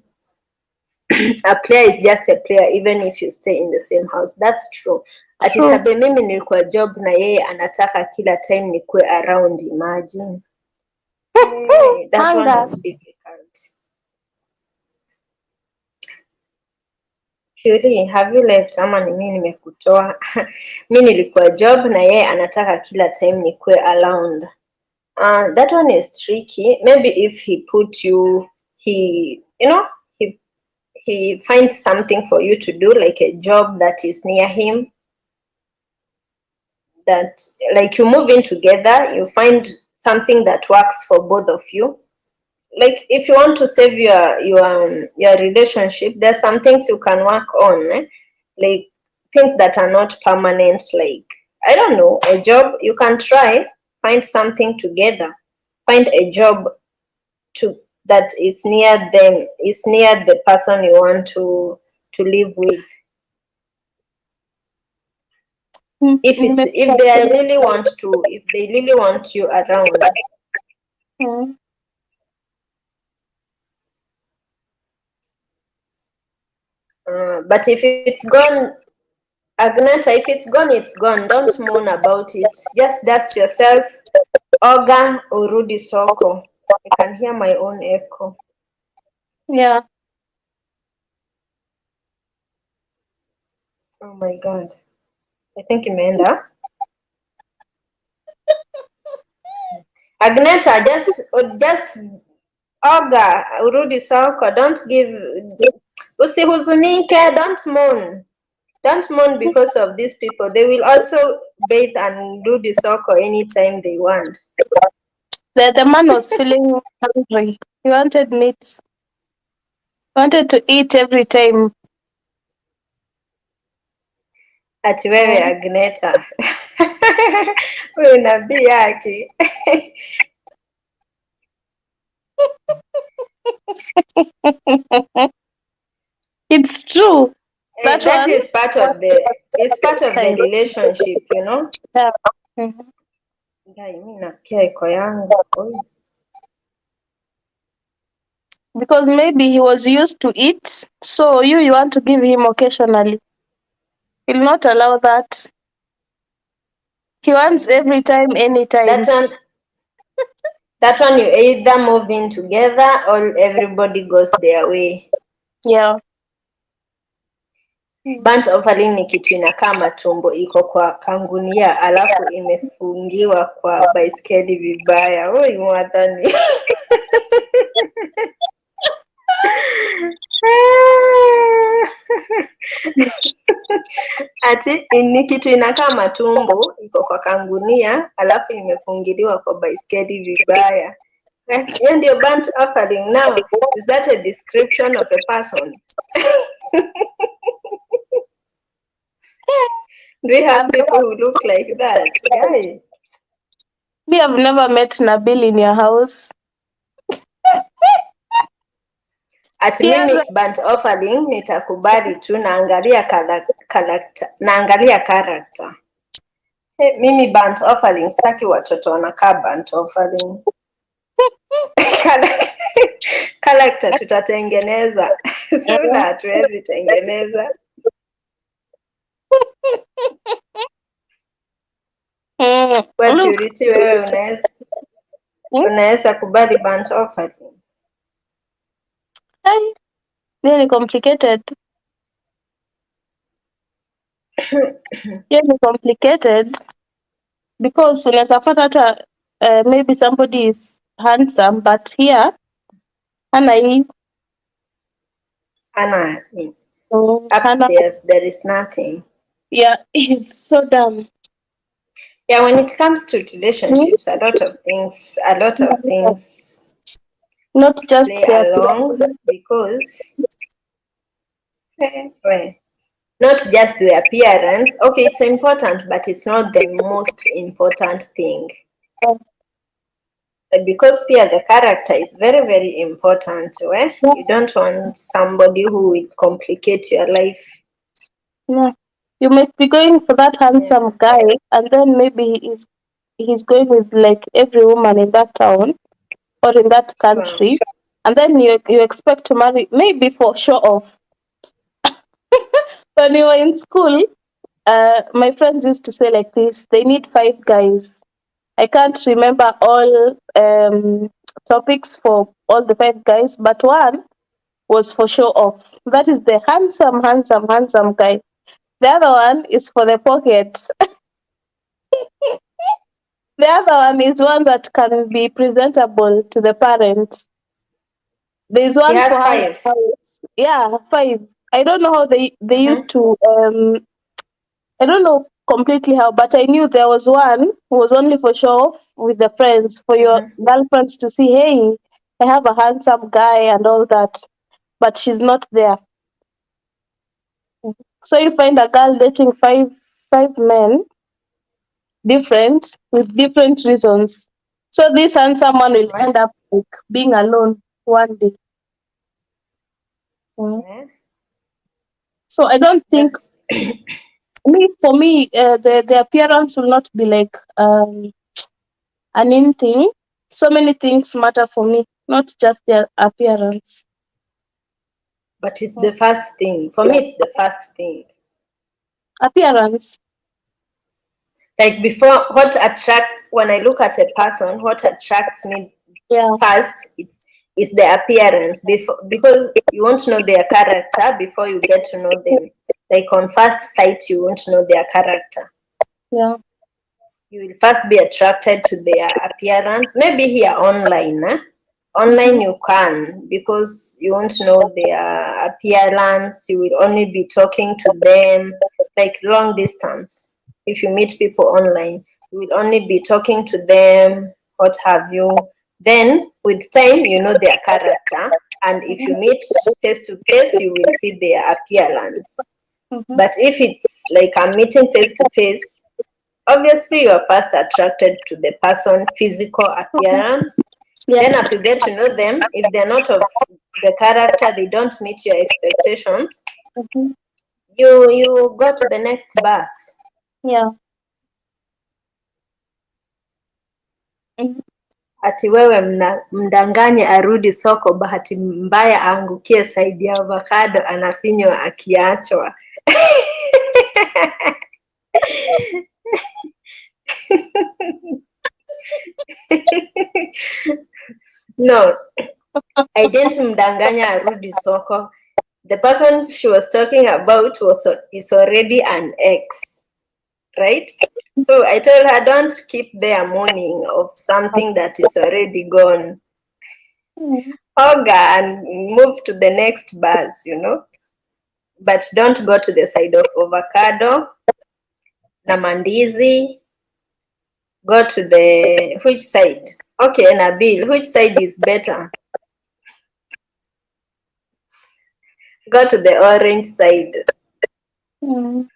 A player is just a player even if you stay in the same house. That's true. Ati True. Tabe, mimi nilikuwa job na yeye anataka kila time nikuwe around, imagine. Hey, that one Hunger. was difficult. Shuri, have you left ama ni mimi nimekutoa? Mi nilikuwa job na yeye anataka kila time nikuwe around. That one is tricky. Maybe if he put you, he finds something for you to do, like a job that is near him, that like you move in together, you find something that works for both of you. Like if you want to save your relationship, there's some things you can work on, eh? Like things that are not permanent, like I don't know, a job. You can try find something together, find a job to that is near them, is near the person you want to live with. If they really want you around. But if it's gone, Agneta, if it's gone. Don't moan about it. Just dust yourself, oga, urudi soko. I can hear my own echo. Yeah. Oh my God. I think imeenda. Agneta, just oga, urudi soko. Don't usihuzunike, don't moan. Don't moan because of these people. They will also bathe and do the soko anytime they want. The man was feeling hungry. He wanted meat. Wanted to eat every time. Ati wewe Agneta. Wewe nabii yake. It's true. That That one, is part of the kind. relationship, you know. Yeah. Mhm. Guy, mi nasikia iko yangu. Oi. Because maybe he was used to it, so you want to give him occasionally. He'll not allow that. He wants every time, anytime. That one you either move in together or everybody goes their way. Yeah. Burnt offering ni kitu inakaa matumbo iko kwa kangunia alafu imefungiwa kwa baiskeli vibaya. Oi mwadhani. Ati ni kitu inakaa matumbo iko kwa kangunia alafu imefungiliwa kwa baiskeli vibaya. Hiyo ndio burnt offering. Now, is that a description of a person? Do we have people who look like that? Guy. Me, I've never met Nabil in your house. Ati mimi burnt offering nitakubali tu naangalia character. Hey, mimi burnt offering sitaki watoto wanakaa burnt offering. Character tutatengeneza. Sura hatuwezi tengeneza. Kwa Purity wewe unaweza kubali burnt offering? Very complicated. Very complicated because unaweza pata hata maybe somebody is handsome but here hana hii. Hana upstairs there is nothing. Yeah, he's so dumb. Yeah, when it comes to relationships, a lot of things not just play along because not just the appearance. Okay, it's important, but it's not the most important thing. Because the character is very, very important. You don't want somebody who will complicate your life. Yeah. You might be going for that handsome guy, and then maybe he's going with like every woman in that town or in that country, and then you expect to marry maybe for show off. When you were in school, my friends used to say like this: they need 5 guys. I can't remember all topics for all the 5 guys, but one was for show off. That is the handsome guy. The other one is for the pockets. The other one is one that can be presentable to the parents. There's one for 5. Yeah, 5. I don't know how they used to I don't know completely how, but I knew there was one who was only for show off with the friends, for your girlfriends to see, hey, I have a handsome guy and all that. But she's not there. So you find a girl dating five men, different, with different reasons. So this handsome one will end up like being alone one day. So I don't think for me the appearance will not be like an in thing. So many things matter for me, not just their appearance. But it's the first thing. For me, it's the first thing. Appearance. Like before, when I look at a person, what attracts me first is the appearance. Because you won't know their character before you get to know them. Like on first sight, you won't know their character. Yeah. You will first be attracted to their appearance. Maybe here online, online you can, because you won't know their appearance. You will only be talking to them like long distance. If you meet people online, you will only be talking to them, what have you. Then with time, you know their character, and if you meet face to face, you will see their appearance. But if it's like I'm meeting face to face, obviously you are first attracted to the person physical appearance. Then as you get to know them, if they're not of the character, they don't meet your expectations, You go to the next bus. Yeah. Mhm. Ati wewe mdanganye arudi soko, bahati mbaya aangukie saidi ya avocado, anafinywa akiachwa. No, I didn't mdanganya arudi soko. The person she was talking about is already an ex, right? So I told her, don't keep there mourning of something that is already gone. Mhm. Oga and move to the next bus, but don't go to the side of avocado na mandizi. Go to the which side? Okay, Nabil, which side is better? Go to the orange side. Mhm.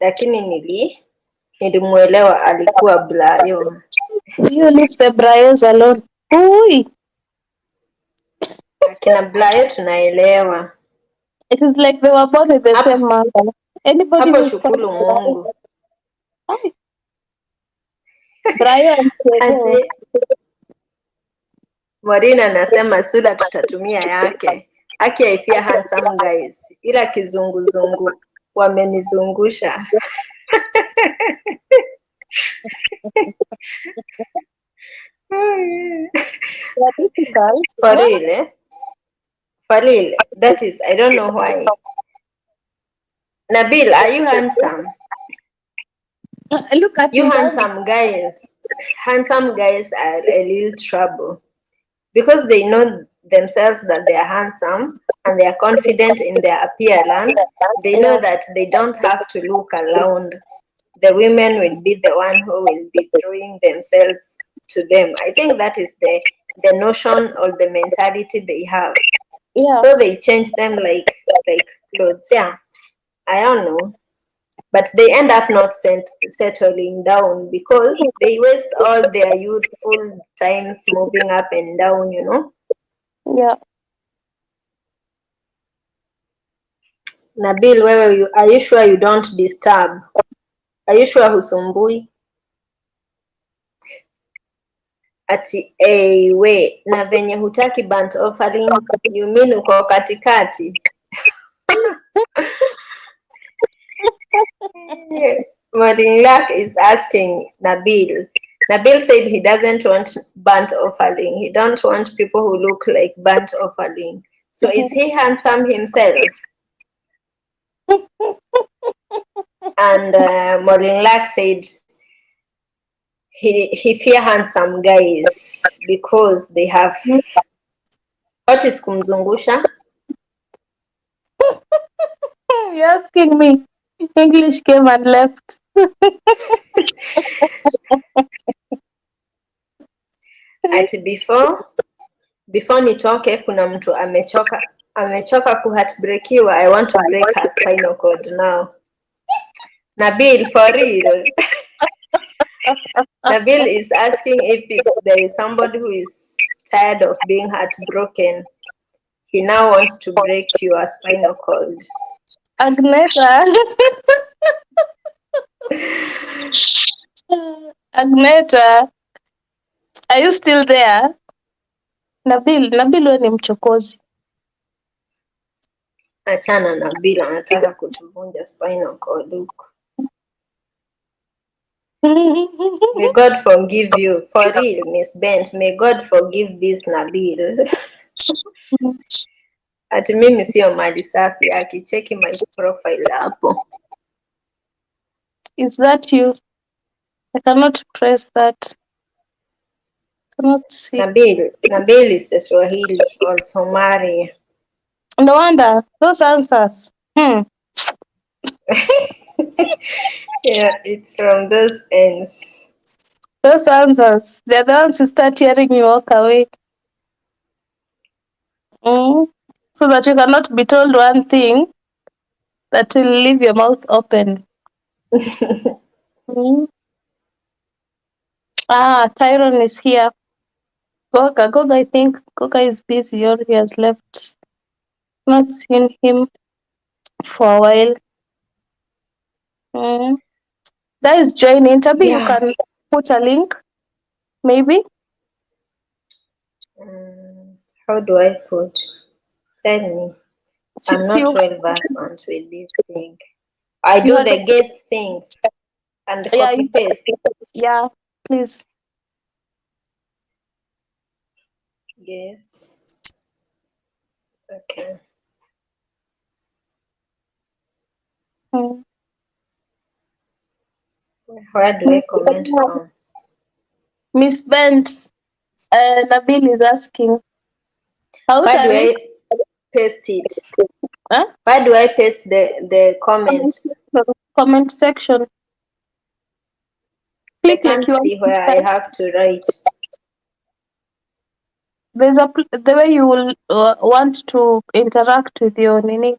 Lakini nilimuelewa, alikuwa Brayo. You leave the Briars alone. Ui. Akina Brayo tunaelewa. It is like they were born with the same mother. Anybody Hapo who's called shukuru Brian. Mungu. Ai, Brian and Kego. Ati Morina anasema Sula tutatumia yake. Aki I fear handsome guys, ila kizunguzungu wamenizungusha. They are difficult. For Well, real, eh? For real. That is, I don't know why. Nabil, are you handsome? look at You me, darling. handsome guys are a little trouble because they know themselves that they are handsome and they are confident in their appearance. They know Yeah. that they don't have to look around. The women will be the one who will be throwing themselves to them. I think that is the notion or the mentality they have. Yeah. So they change them like clothes. Yeah, I don't know. But they end up not settling down because they waste all their youthful times moving up and down. Yeah. Nabil, wewe, are you sure you don't disturb? Are you sure husumbui? Ati we na venye hutaki bant offering, you mean uko katikati? Marilak is asking Nabil. Nabil said he doesn't want burnt offering. He don't want people who look like burnt offering. So is he handsome himself? And Morinlak said he fear handsome guys because they have, what is kumzungusha? You're asking me. English came and left. Ati before nitoke kuna mtu amechoka kuheartbreakiwa. I want to break her spinal cord now. Nabil, for real. Nabil is asking if there is somebody who is tired of being heartbroken. He now wants to break your spinal cord. Agneta. Agneta. Are you still there? Nabil wewe ni mchokozi. Achana na Nabil, anataka kutuvunja spinal cord huko. May God forgive you. For real, Miss Bent, may God forgive this Nabil. Ati mimi sio maji safi, akicheki my profile hapo. Is that you? I cannot press that. Cannot see. Nabil is a Swahili or Somali. No wonder those answers. Yeah, it's from those ends. Those answers. They're the ones who start hearing you walk away. So that you cannot be told one thing that will leave your mouth open. Mm. Tyron is here. Goga, I think Goga is busy or he has left. Not seen him for a while. Mm. Guys, join interview. You Yeah. can put a link, maybe. How do I put? Tell me. I'm See, not well versed with this thing. I you do had, the guest thing and yeah, copy paste. yeah. Please. Guest. Okay. Mm. Where do I comment from? Miss Benz, Nabil is asking, how Where do can I paste it? huh? Where do I paste the comment? Comment section. I Click like can't you want see to where I type. have to write. There's the way you will want to interact with your nini,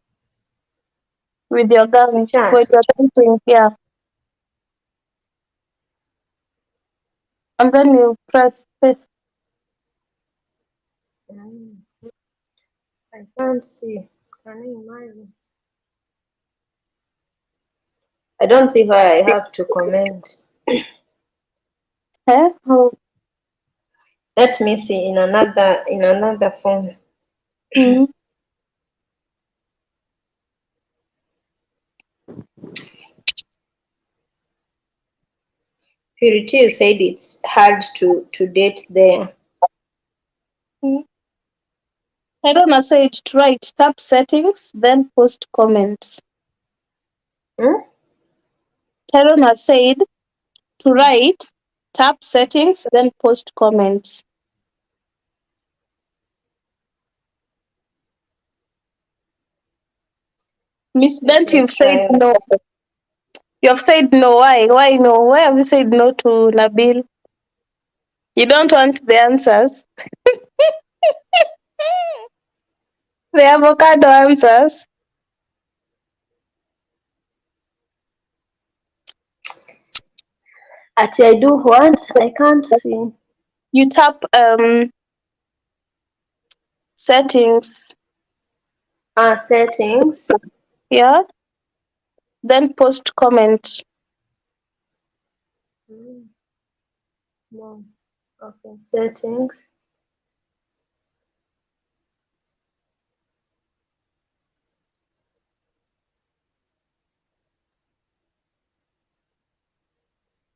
with your To gang, with chat. your thinking, yeah. And then you press paste. Mm, I can't see. Can you imagine? I don't see where I have to comment. Eh? Oh. Let me see in another phone. Mm. Purity, you said it's hard to date there. Mm. I don't know, say it to write. Tap settings, then post comments. Hmm? Tyrone has said to write, tap settings, then post comments. Miss Let Bent, me you've said try. no. You have said no. Why? Why no? Why have you said no to Nabil? You don't want the answers. The avocado answers. Ati, I do what? I can't see. You tap settings. Settings. Yeah. Then post comment. No. Okay, settings.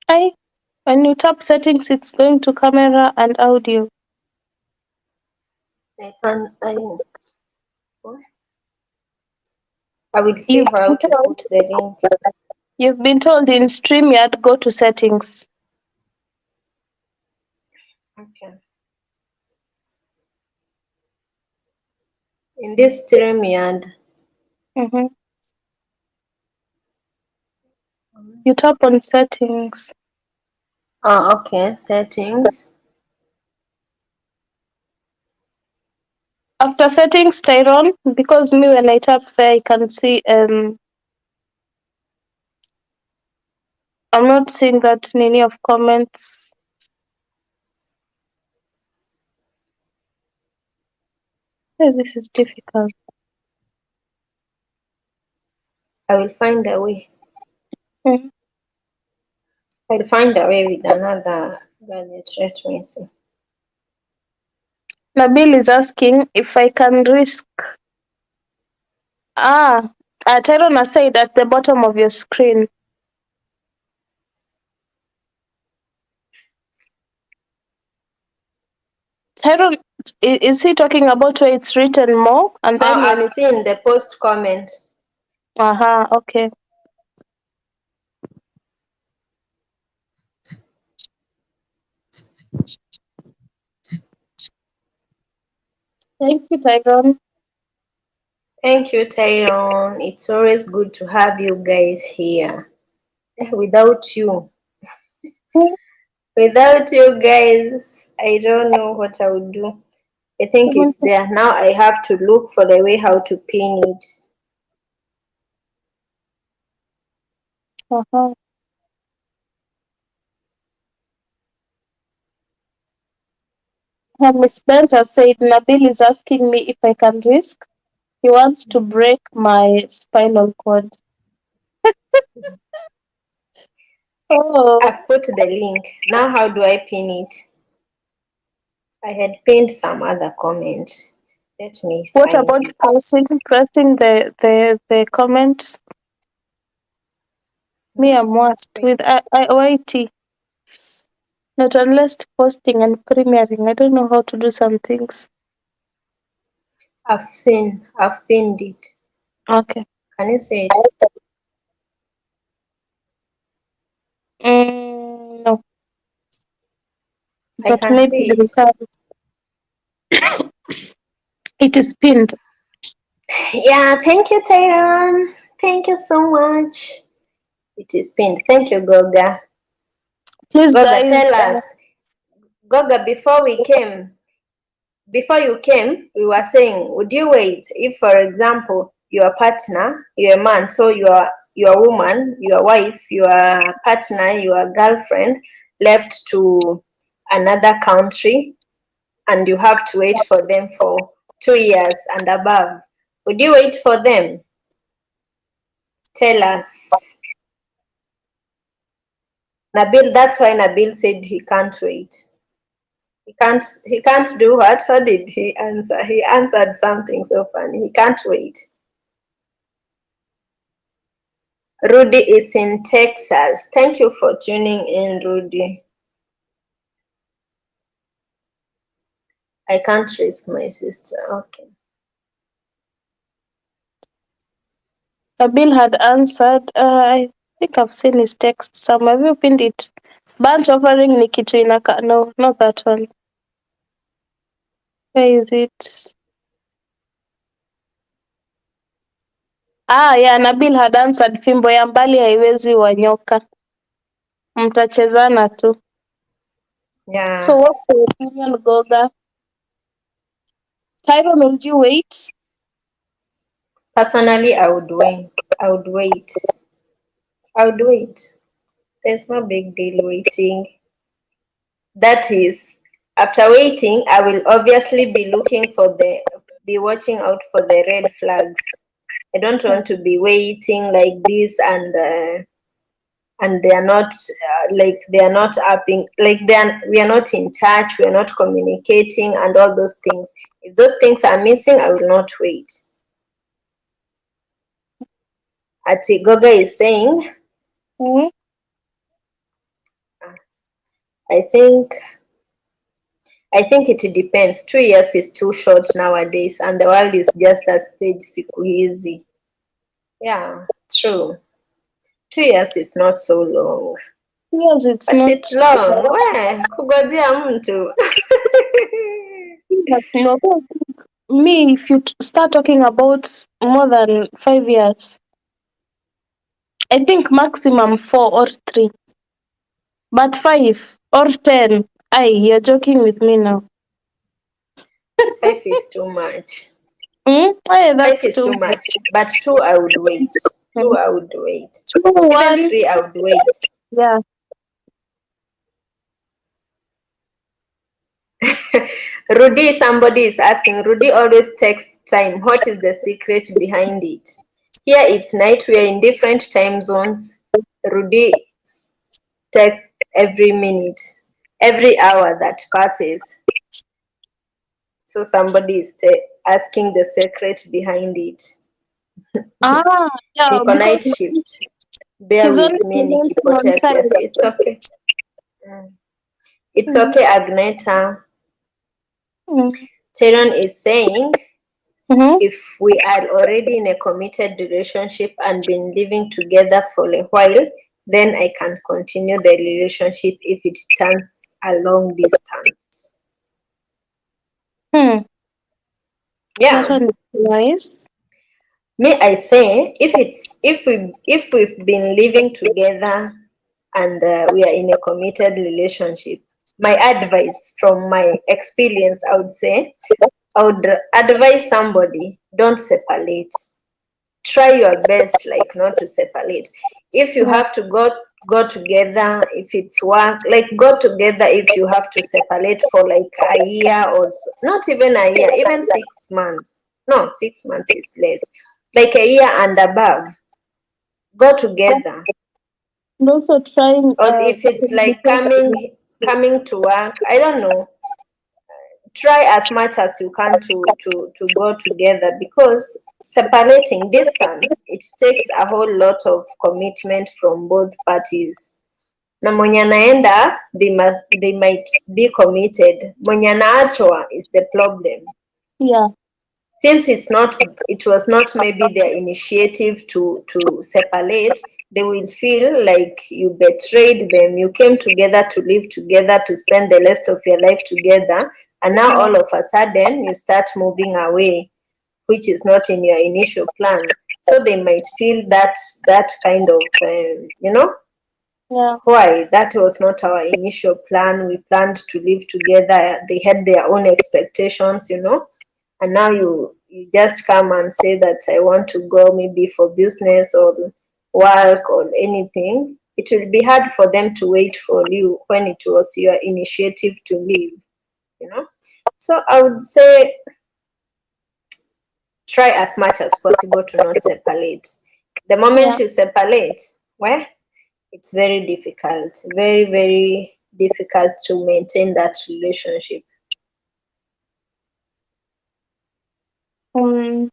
I when you tap settings, it's going to camera and audio. I can I will see You've how been to told, put the link. you've been told in StreamYard, go to settings. Okay. In this StreamYard. Mm-hmm. You tap on settings. Okay, settings. After settings, Tyrone, because me when I tap there, I can see. I'm not seeing that many of comments. This is difficult. I will find a way. Mm. I'll find a way with another gadget. Let me see. Nabil is asking if I can risk. Tyrone has said at the bottom of your screen. Tyrone, is he talking about where it's written more? And then when I've it. seen the post comment. Okay. Thank you, Tyrone. Thank you, Tyrone. It's always good to have you guys here. Without you guys, I don't know what I would do. I think it's there. Now I have to look for the way how to pin it. Uh-huh. Miss Bent has said Nabil is asking me if I can risk. He wants to break my spinal cord. Oh, I've put the link. Now how do I pin it? I had pinned some other comment. Let me what find about it. pressing the comment? Me, I'm worst Wait, with YT. Not unless posting and premiering. I don't know how to do some things. I've pinned it. Okay. Can you see it? No, I but can maybe see the it. it is pinned. Yeah, thank you, Tyron. Thank you so much. It is pinned. Thank you, Goga. Please, Goga, guys. tell us. Goga, before you came, we were saying, would you wait if, for example, your partner, you're a man, so your woman, your wife, your partner, your girlfriend left to another country and you have to wait for them for 2 years and above? Would you wait for them? Tell us. Nabil, that's why Nabil said he can't wait. He can't do what? What did he answer? He answered something so funny. He can't wait. Rudy is in Texas. Thank you for tuning in, Rudy. I can't risk my sister. Okay. Bill had answered. I think I've seen his text somewhere. Have you pinned it? Bunch offering ni kitu inaka. No, not that one. Where is it? Yeah, Nabil had answered. Fimbo ya mbali haiwezi wanyoka. Mtachezana tu. Yeah. So what's your opinion, Goga? Tyron, would you wait? Personally, I would wait. I would wait. I would wait. There's no big deal waiting. That is, after waiting, I will obviously be watching out for the red flags. I don't want to be waiting like this and they are not they are not upping, we are not in touch, we are not communicating and all those things. If those things are missing, I will not wait. Ati Goga is saying, I think it depends. 2 years is too short nowadays and the world is just a stage siku hizi. Yeah, true. 2 years is not so long. Yes, it's But not. it's long. We kugojea mtu. No, me, if you start talking about more than 5 years, I think maximum 4 or 3. But 5 or 10, you're joking with me now. 5 is too much. Aye, 5 that's is too too much. But 2, I would wait. 2, I would wait. 2, Even 1, 3, I would wait. yeah. Rudy, somebody is asking. Rudy always takes time. What is the secret behind it? Here it's night. We are in different time zones. Rudy texts every minute, every hour that passes. So somebody is asking the secret behind it. Yeah, Niko night because shift. Bear he's only with me presenting on nikipotea time. kiasi. It's okay. It's okay, Agneta. Tyron is saying, if we are already in a committed relationship and been living together for a while, then I can continue the relationship if it turns a long distance. That Yeah. one is nice. Me, I say, if we've been living together and we are in a committed relationship, my advice from my experience, I would advise somebody, don't separate. Try your best like not to separate. If you have to go together, if it's work, like go together. If you have to separate for like a year or so, not even a year, even 6 months, No, 6 months is less. Like a year and above. Go together. And also trying Or if it's like coming to work, I don't know. Try as much as you can to go together, because separating distance, it takes a whole lot of commitment from both parties. Na mwenye anaenda, they might be committed. Mwenye anaachwa is the problem. yeah, Since it was not maybe their initiative to separate, they will feel like you betrayed them. You came together to live together, to spend the rest of your life together, and now yeah, all of a sudden you start moving away, which is not in your initial plan. So they might feel that kind of yeah, why that was not our initial plan. We planned to live together. They had their own expectations, and now you just come and say that I want to go maybe for business or work or anything. It will be hard for them to wait for you when it was your initiative to leave. So I would say try as much as possible to not separate. The yeah. moment you separate, well, it's very difficult, very, very difficult to maintain that relationship. Um,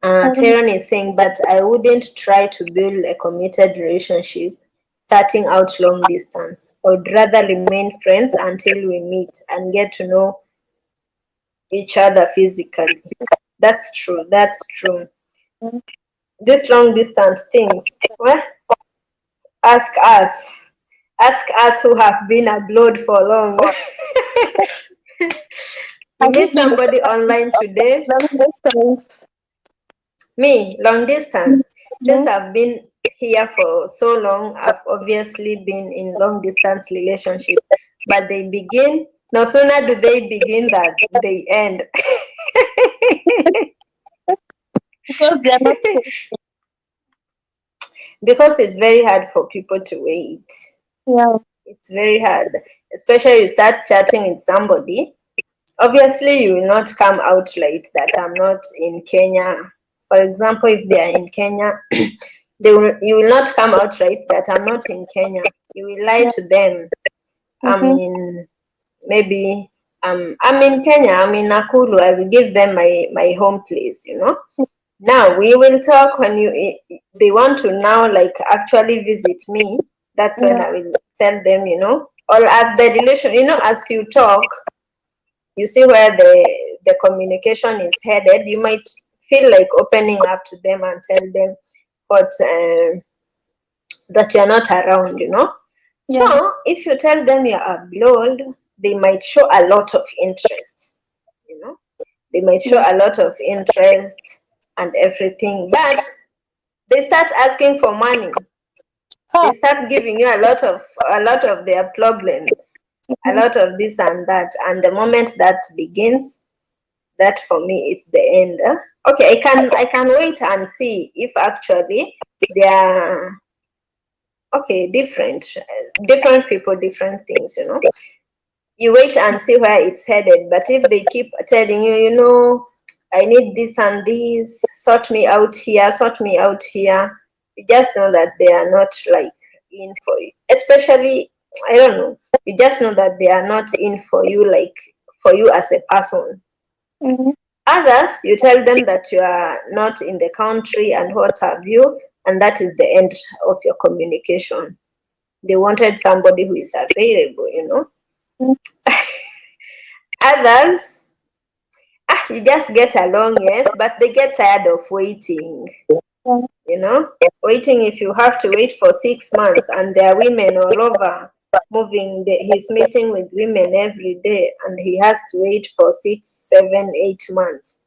um, Taron is saying, but I wouldn't try to build a committed relationship starting out long distance. I would rather remain friends until we meet and get to know each other physically. That's true. That's true. This long distance things, well, ask us. Ask us who have been abroad for long. You have you meet been somebody online today. long distance? Me, long distance. Since Mhm. I've been here for so long, I've obviously been in long distance relationship. But they begin, no sooner do they begin that they end. Because they are not. Because it's very hard for people to wait. Yeah, It's very hard. Especially you start chatting with somebody. Obviously, you will not come out late that I'm not in Kenya. For example, if they are in Kenya, you will not come out right that I'm not in Kenya. You will lie yeah. to them. I'm Mm-hmm. in maybe I'm in Kenya, I'm in Nakuru. I will give them my home place. Now we will talk when they want to now like actually visit me. That's when Yeah, I will tell them. Or as the relation, as you talk, you see where the communication is headed. You might feel like opening up to them and tell them what that you're not around. yeah, So if you tell them you're abroad, they might show a lot of interest. You know, they might show yeah. a lot of interest and everything, but they start asking for money. They Huh. start giving you a lot of their problems, a Mhm. lot of this and that, and the moment that begins, that for me is the end. Okay, I can wait and see if actually they are okay, different people, different things. You wait and see where it's headed. But if they keep telling you, I need this and this, sort me out here, sort me out here, you just know that they are not like in for you. Especially, I don't know, you just know that they are not in for you, like for you as a person. Mhm. Others, you tell them that you are not in the country and what have you, and that is the end of your communication. They wanted somebody who is available. Mhm. Others, you just get along, yes, but they get tired of waiting. Yeah, You know, waiting. If you have to wait for 6 months and there are women all over moving, he's meeting with women every day, and he has to wait for 6, 7, 8 months.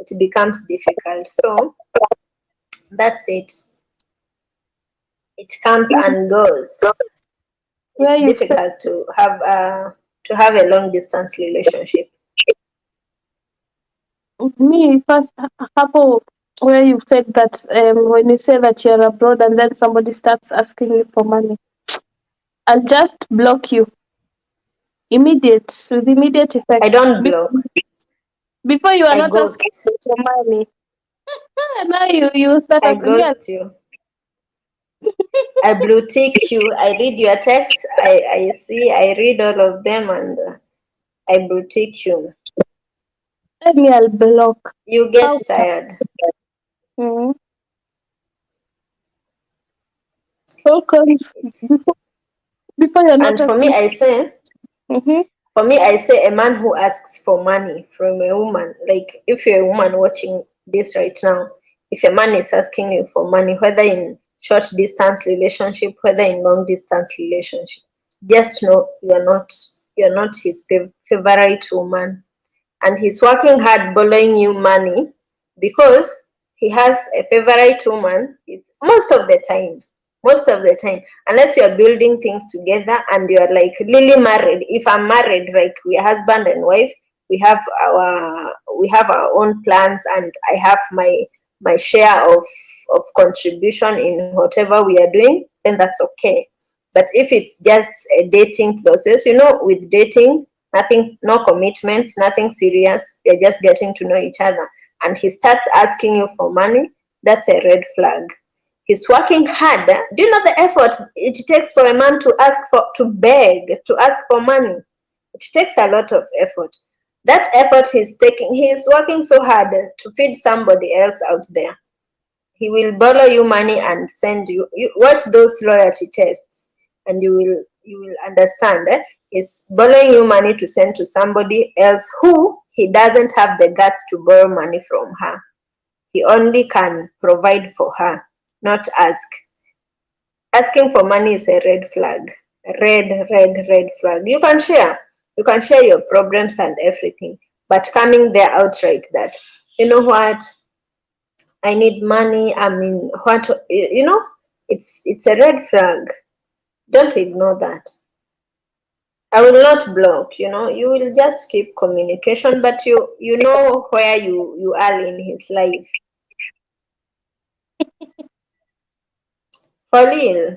It becomes difficult. So that's it. It comes yeah. and goes. Where It's you said difficult to have a long distance relationship. me first hapo where you said that when you say that you're abroad and then somebody starts asking you for money, I'll just block you with immediate I effect. don't block. Before you are I not asking ghost. for money. Now you start I asking. Yes. ghost you. I blue tick you. I read your text. I see. I read all of them, and I blue tick you. Let me I'll block. You get How? tired. Mm. How comes It's, before you're not and asking? Mm-hmm. for me, I say a man who asks for money from a woman. Like if you're a woman watching this right now, if a man is asking you for money, whether in short distance relationship, whether in long distance relationship, just know you're not his favorite woman, and he's working hard borrowing you money because he has a favorite woman. Is most of the time, unless you're building things together and you're like really married. If I'm married, like we're husband and wife, we have our own plans, and I have my share of contribution in whatever we are doing, then that's okay. But if it's just a dating process, with dating, nothing, no commitments, nothing serious, you're just getting to know each other, and he starts asking you for money, that's a red flag. He's working hard. Do you know the effort it takes for a man to beg, to ask for money? It takes a lot of effort. That effort he's working so hard to feed somebody else out there. He will borrow you money and send you watch those loyalty tests, and you will understand. He's borrowing you money to send to somebody else who he doesn't have the guts to borrow money from her. He only can provide for her, not ask. Asking for money is a red flag. Red flag. You can share your problems and everything, but coming there outright that, you know what, I need money. I mean, it's a red flag. Don't ignore that. I will not block. You will just keep communication, but you know where you are in his life. For real.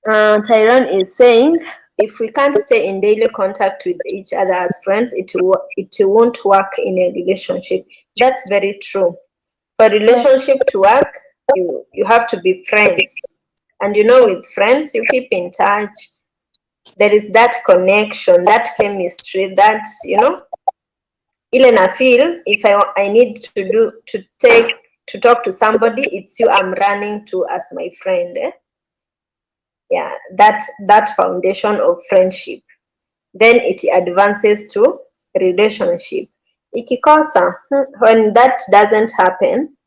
Tyrone is saying, if we can't stay in daily contact with each other as friends, it won't work in a relationship. That's very true. For relationship to work, you have to be friends, and with friends you keep in touch. There is that connection, that chemistry, that I feel if I need to talk to somebody, it's you I'm running to as my friend. Yeah, that foundation of friendship, then it advances to relationship. Ikikosa, when that doesn't happen,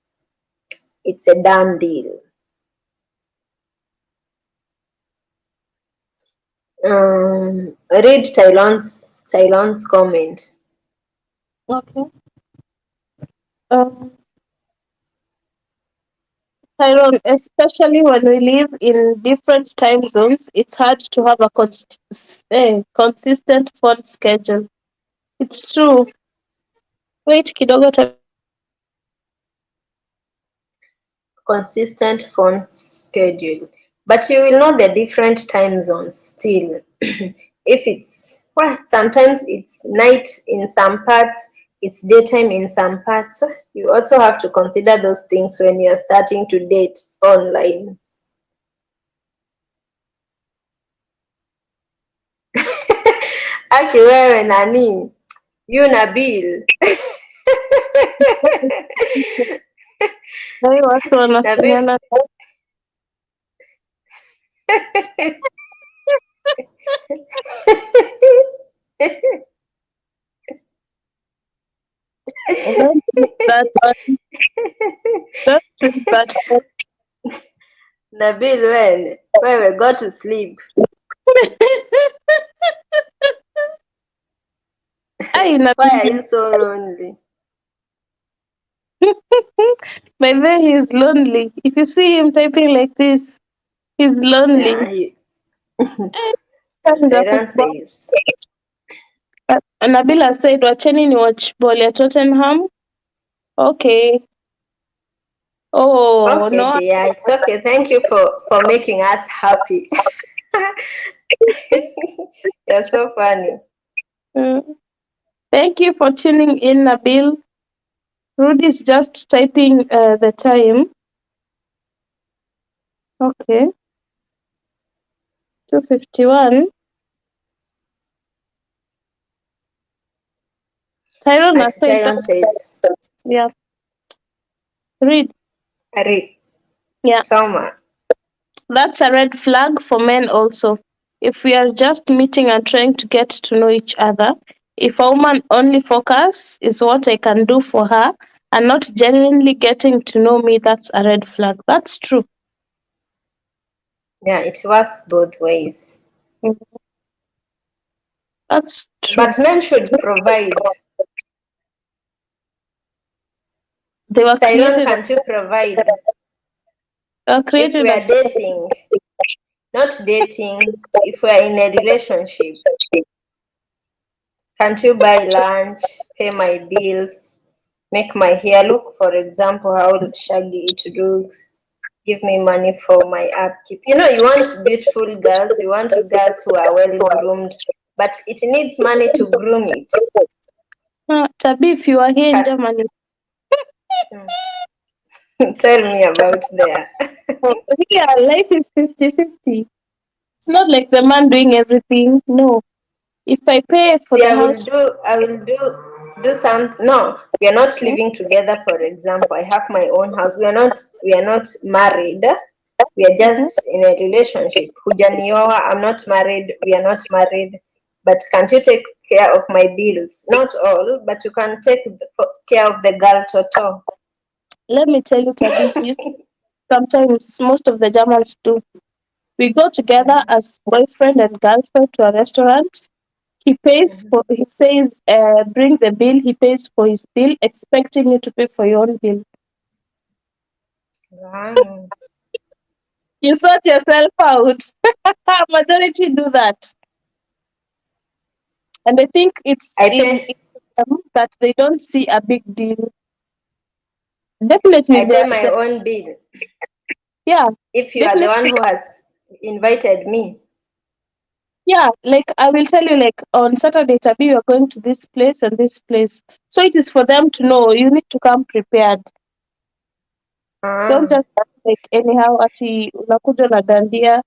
it's a done deal. Read Tylon's comment. Okay. Um, Tyrone, especially when we live in different time zones, it's hard to have a consistent phone schedule. It's true. Wait kidogo. Consistent phone schedule, but you will know the different time zones still. If sometimes it's night in some parts, it's daytime in some parts. So you also have to consider those things when you're starting to date online. Aki wewe nani, you Nabil. Why watu Nabil. wanafanyana don't do that one. Don't do that one. Nabil, wewe go to sleep. Ay, Why are you so lonely? by the way, he's lonely. If you see him typing like this, he's lonely. Tyron says. Nabila said, wacheni ni watch ball ya Tottenham. Okay. Oh, Okay, no. dear, it's okay. Thank you for making us happy. You're so funny. Mm. Thank you for tuning in, Nabil. Rudy's just typing the time. Okay, 2:51. Tyrone has said Tyron that. says, Yeah, read. Ari, Yeah, Soma. that's a red flag for men also. If we are just meeting and trying to get to know each other, if a woman only focus is what I can do for her and not genuinely getting to know me, that's a red flag. That's true. Yeah, it works both ways. Mhm. That's true. But men should provide. They were Tyron, created can't you provide? If we are as dating, not dating, if we are in a relationship, can't you buy lunch, pay my bills, make my hair look, for example, how shaggy it looks, give me money for my upkeep? You know, you want beautiful girls, you want girls who are well groomed, but it needs money to groom it. Tabi, if you are here in Germany, Tell me about there. yeah, life is 50-50. It's not like the man doing everything. No. If I pay for See, the house, I will do something. No, we are not living together, for example. I have my own house. We are not married. We are mhm. just in a relationship. Hujanioa, I'm not married. We are not married. But can't you take care of my bills? Not all, but you can take care of the girl toto. Let me tell you, Tabi, sometimes most of the Germans do. We go together as boyfriend and girlfriend to a restaurant. He pays for, he says, bring the bill. He pays for his bill, expecting you to pay for your own bill. Wow. You sort yourself out. Majority do that. And I think it's I in pay them that they don't see a big deal. Definitely, I pay my own bill. yeah, If you are the one definitely, who has invited me. yeah. Like I will tell you, like on Saturday, Tabi, you are going to this place and this place. So it is for them to know you need to come prepared. Don't Ah. just like anyhow ati unakuja na dandia.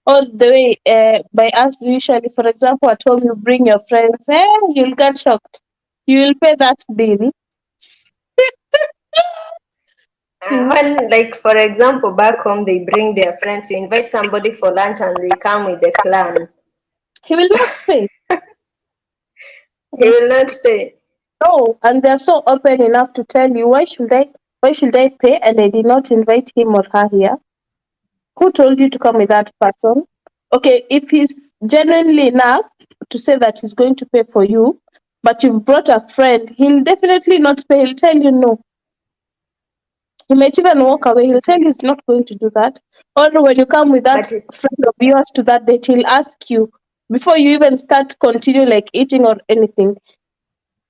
All the way by us usually, for example, at home you bring your friends, you'll get shocked. You will pay that bill. Mm. When, like, for example, back home, they bring their friends, you invite somebody for lunch and they come with a clan. He will not pay. He will not pay. No, and they're so open enough to tell you why should I pay and I did not invite him or her here? Who told you to come with that person? Okay, if he's genuinely enough to say that he's going to pay for you, but you've brought a friend, he'll definitely not pay. He'll tell you no. He might even walk away. He'll tell you he's not going to do that. Or when you come with that But it's friend of yours to that date, he'll ask you before you even start continue like eating or anything.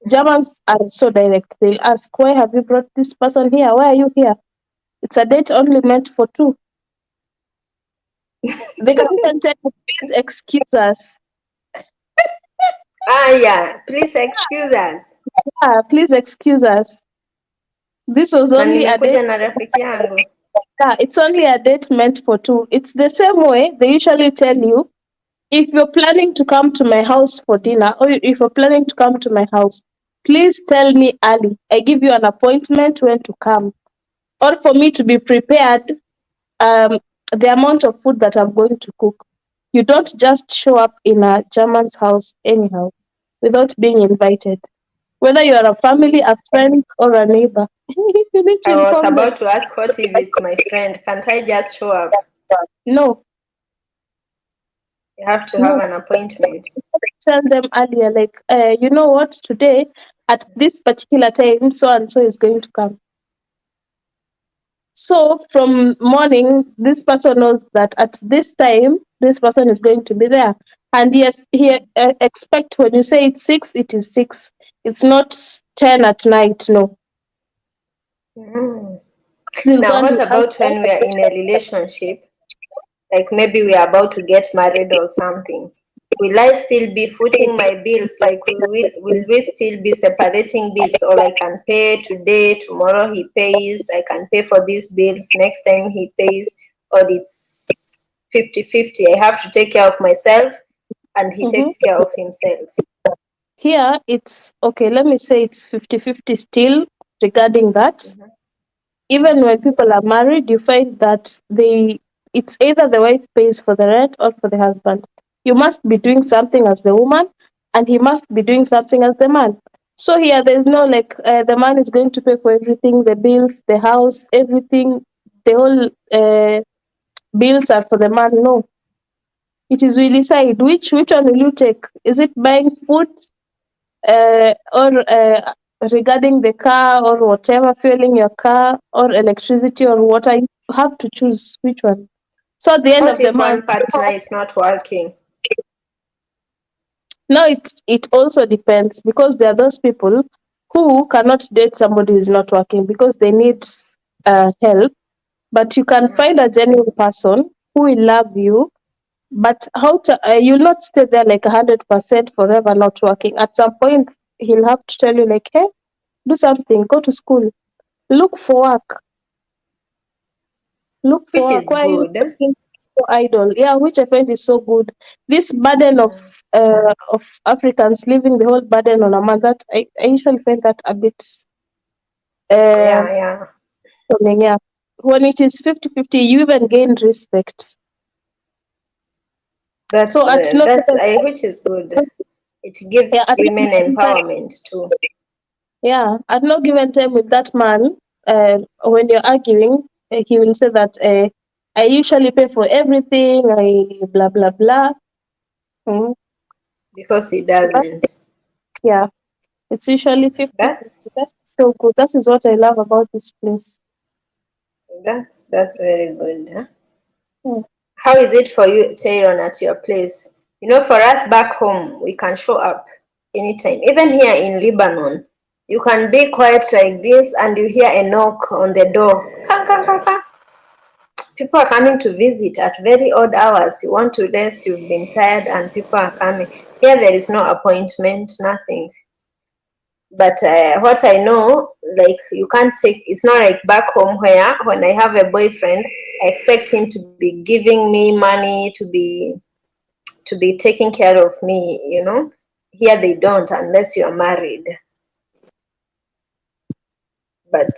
Germans are so direct. They'll ask, why have you brought this person here? Why are you here? It's a date only meant for two. They can even tell you, please excuse us. yeah. Please excuse us. Please excuse us. This was Na only a date. nimekuja na rafiki yangu. It's only a date meant for two. It's the same way they usually tell you if you're planning to come to my house for dinner or if you're planning to come to my house, please tell me early. I give you an appointment when to come. Or for me to be prepared the amount of food that I'm going to cook. You don't just show up in a German's house anyhow without being invited. Whether you are a family, a friend, or a neighbor, you need to I was inform them. about to ask, what if it's my friend? Can't I just show up? No, You have to have no. an appointment. Tell them earlier, like, you know what, today at this particular time, so and so is going to come. So from morning, this person knows that at this time, this person is going to be there. And yes, he expect when you say it's 6, it is 6. It's not 10 at night, no. Mm. So you'll go Now, and what you ask, about when we are in a relationship? Like maybe we are about to get married or something. will I still be footing my bills? Like, will we still be separating bills? Or I can pay today, tomorrow he pays, I can pay for these bills, next time he pays, or it's 50-50. I have to take care of myself and he Mm-hmm. takes care of himself. Here it's okay, let me say it's 50-50 still regarding that. Mhm. Even when people are married, you find that it's either the wife pays for the rent or for the husband. You must be doing something as the woman, and he must be doing something as the man. So here, there's no like the man is going to pay for everything, the bills, the house, everything, the whole bills are for the man. No, it is we decide which one will you take. Is it buying food, or regarding the car or whatever, fueling your car or electricity or water? You have to choose which one. So at the end What of the if month, one partner is not working? now it also depends, because there are those people who cannot date somebody who is not working because they need help. But you can find a genuine person who will love you. But you'll not stay there like 100% forever not working. At some point, he'll have to tell you like, hey, do something, go to school, look for work, Which is Why are you good. looking so idle? Yeah, which I find is so good. This burden of Africans leaving the whole burden on a man, that I usually find that a bit uh, Yeah, yeah. stunning. Yeah, when it is 50-50, you even gain respect. That's So at no that's given which is good. It yeah, gives at no women given time, empowerment too. yeah, at no given time with that man, when you're arguing, he will say that I usually pay for everything. I blah blah blah. Mm. Because he But doesn't. yeah, it's usually 50-50. That's That's so good. That is what I love about this place. that's very good. Huh? Mm. How is it for you, Tayron, at your place? You know, for us back home, we can show up anytime. Even here in Lebanon, you can be quiet like this and you hear a knock on the door. Come, come, come, come. People are coming to visit at very odd hours. You want to rest, you've been tired, and people are coming. Here, there is no appointment, nothing. But what I know, like, you can't take, it's not like back home where when I have a boyfriend, I expect him to be giving me money, to be taking care of me, you know. Here they don't unless you're married. But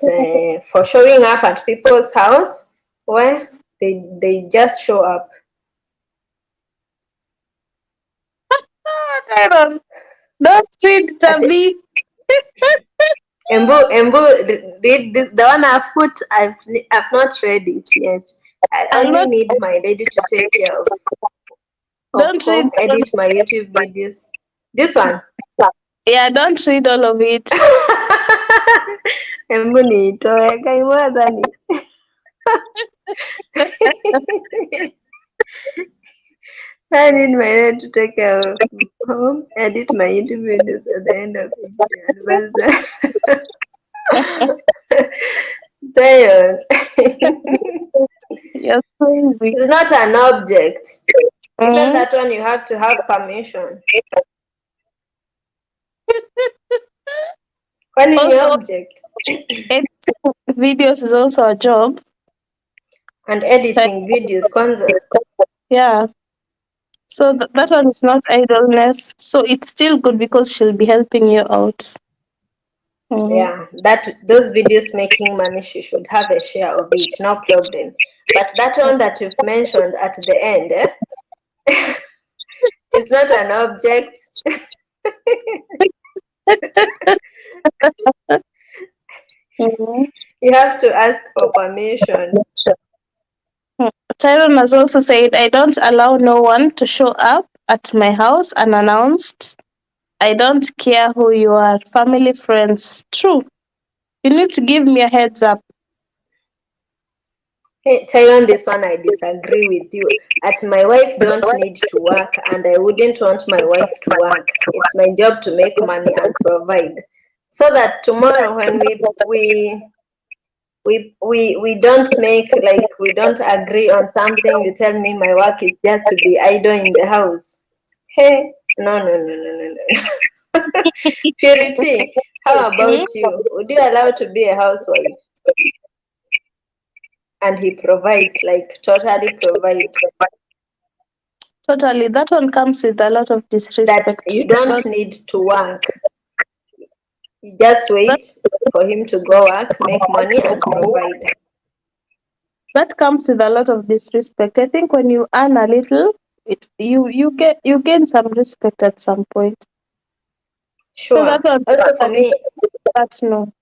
for showing up at people's house, well, they just show up. Don't treat At Tabi. Embu, read this. The one I've put, I've not read it yet. I I'll only not. need my lady to take care of Don't read home, all of edit my YouTube videos. This one. it. Yeah, don't read all of it. Embu niitoe kaimwadhani. I need my lady to take care of home, edit my YouTube videos at the end of each day. Advise that. Zion. You're crazy. It's not an object. Even Mm. that one, you have to have permission. Kwani ni Also, object? editing videos is also a job. And Like, editing videos, kwanza. yeah. So that one is It's, not idleness. So it's still good because she'll be helping you out. Mm. yeah, that those videos making money, she should have a share of it, no problem. But that one that you've mentioned at the end, it's not an object. Mm. You have to ask for permission. Tyron has also said, I don't allow no one to show up at my house unannounced. I don't care who you are, family, friends. True. You need to give me a heads up. Hey, Tyrone, this one I disagree with you. At my wife don't need to work, and I wouldn't want my wife to work. It's my job to make money and provide, so that tomorrow when we don't make, like, we don't agree on something, you tell me my work is just to be idle in the house. Hey, no, no, no, no, no, no. Purity, how Mhm. about you? Would you allow to be a housewife and he provides, like totally provide, Totally. That one comes with a lot of that disrespect. you don't But need to work? You just that wait for him to go work, make money, and provide. that comes with a lot of disrespect. I think when you earn a little, you gain some respect at some point. So that Sure. one Also, totally that no.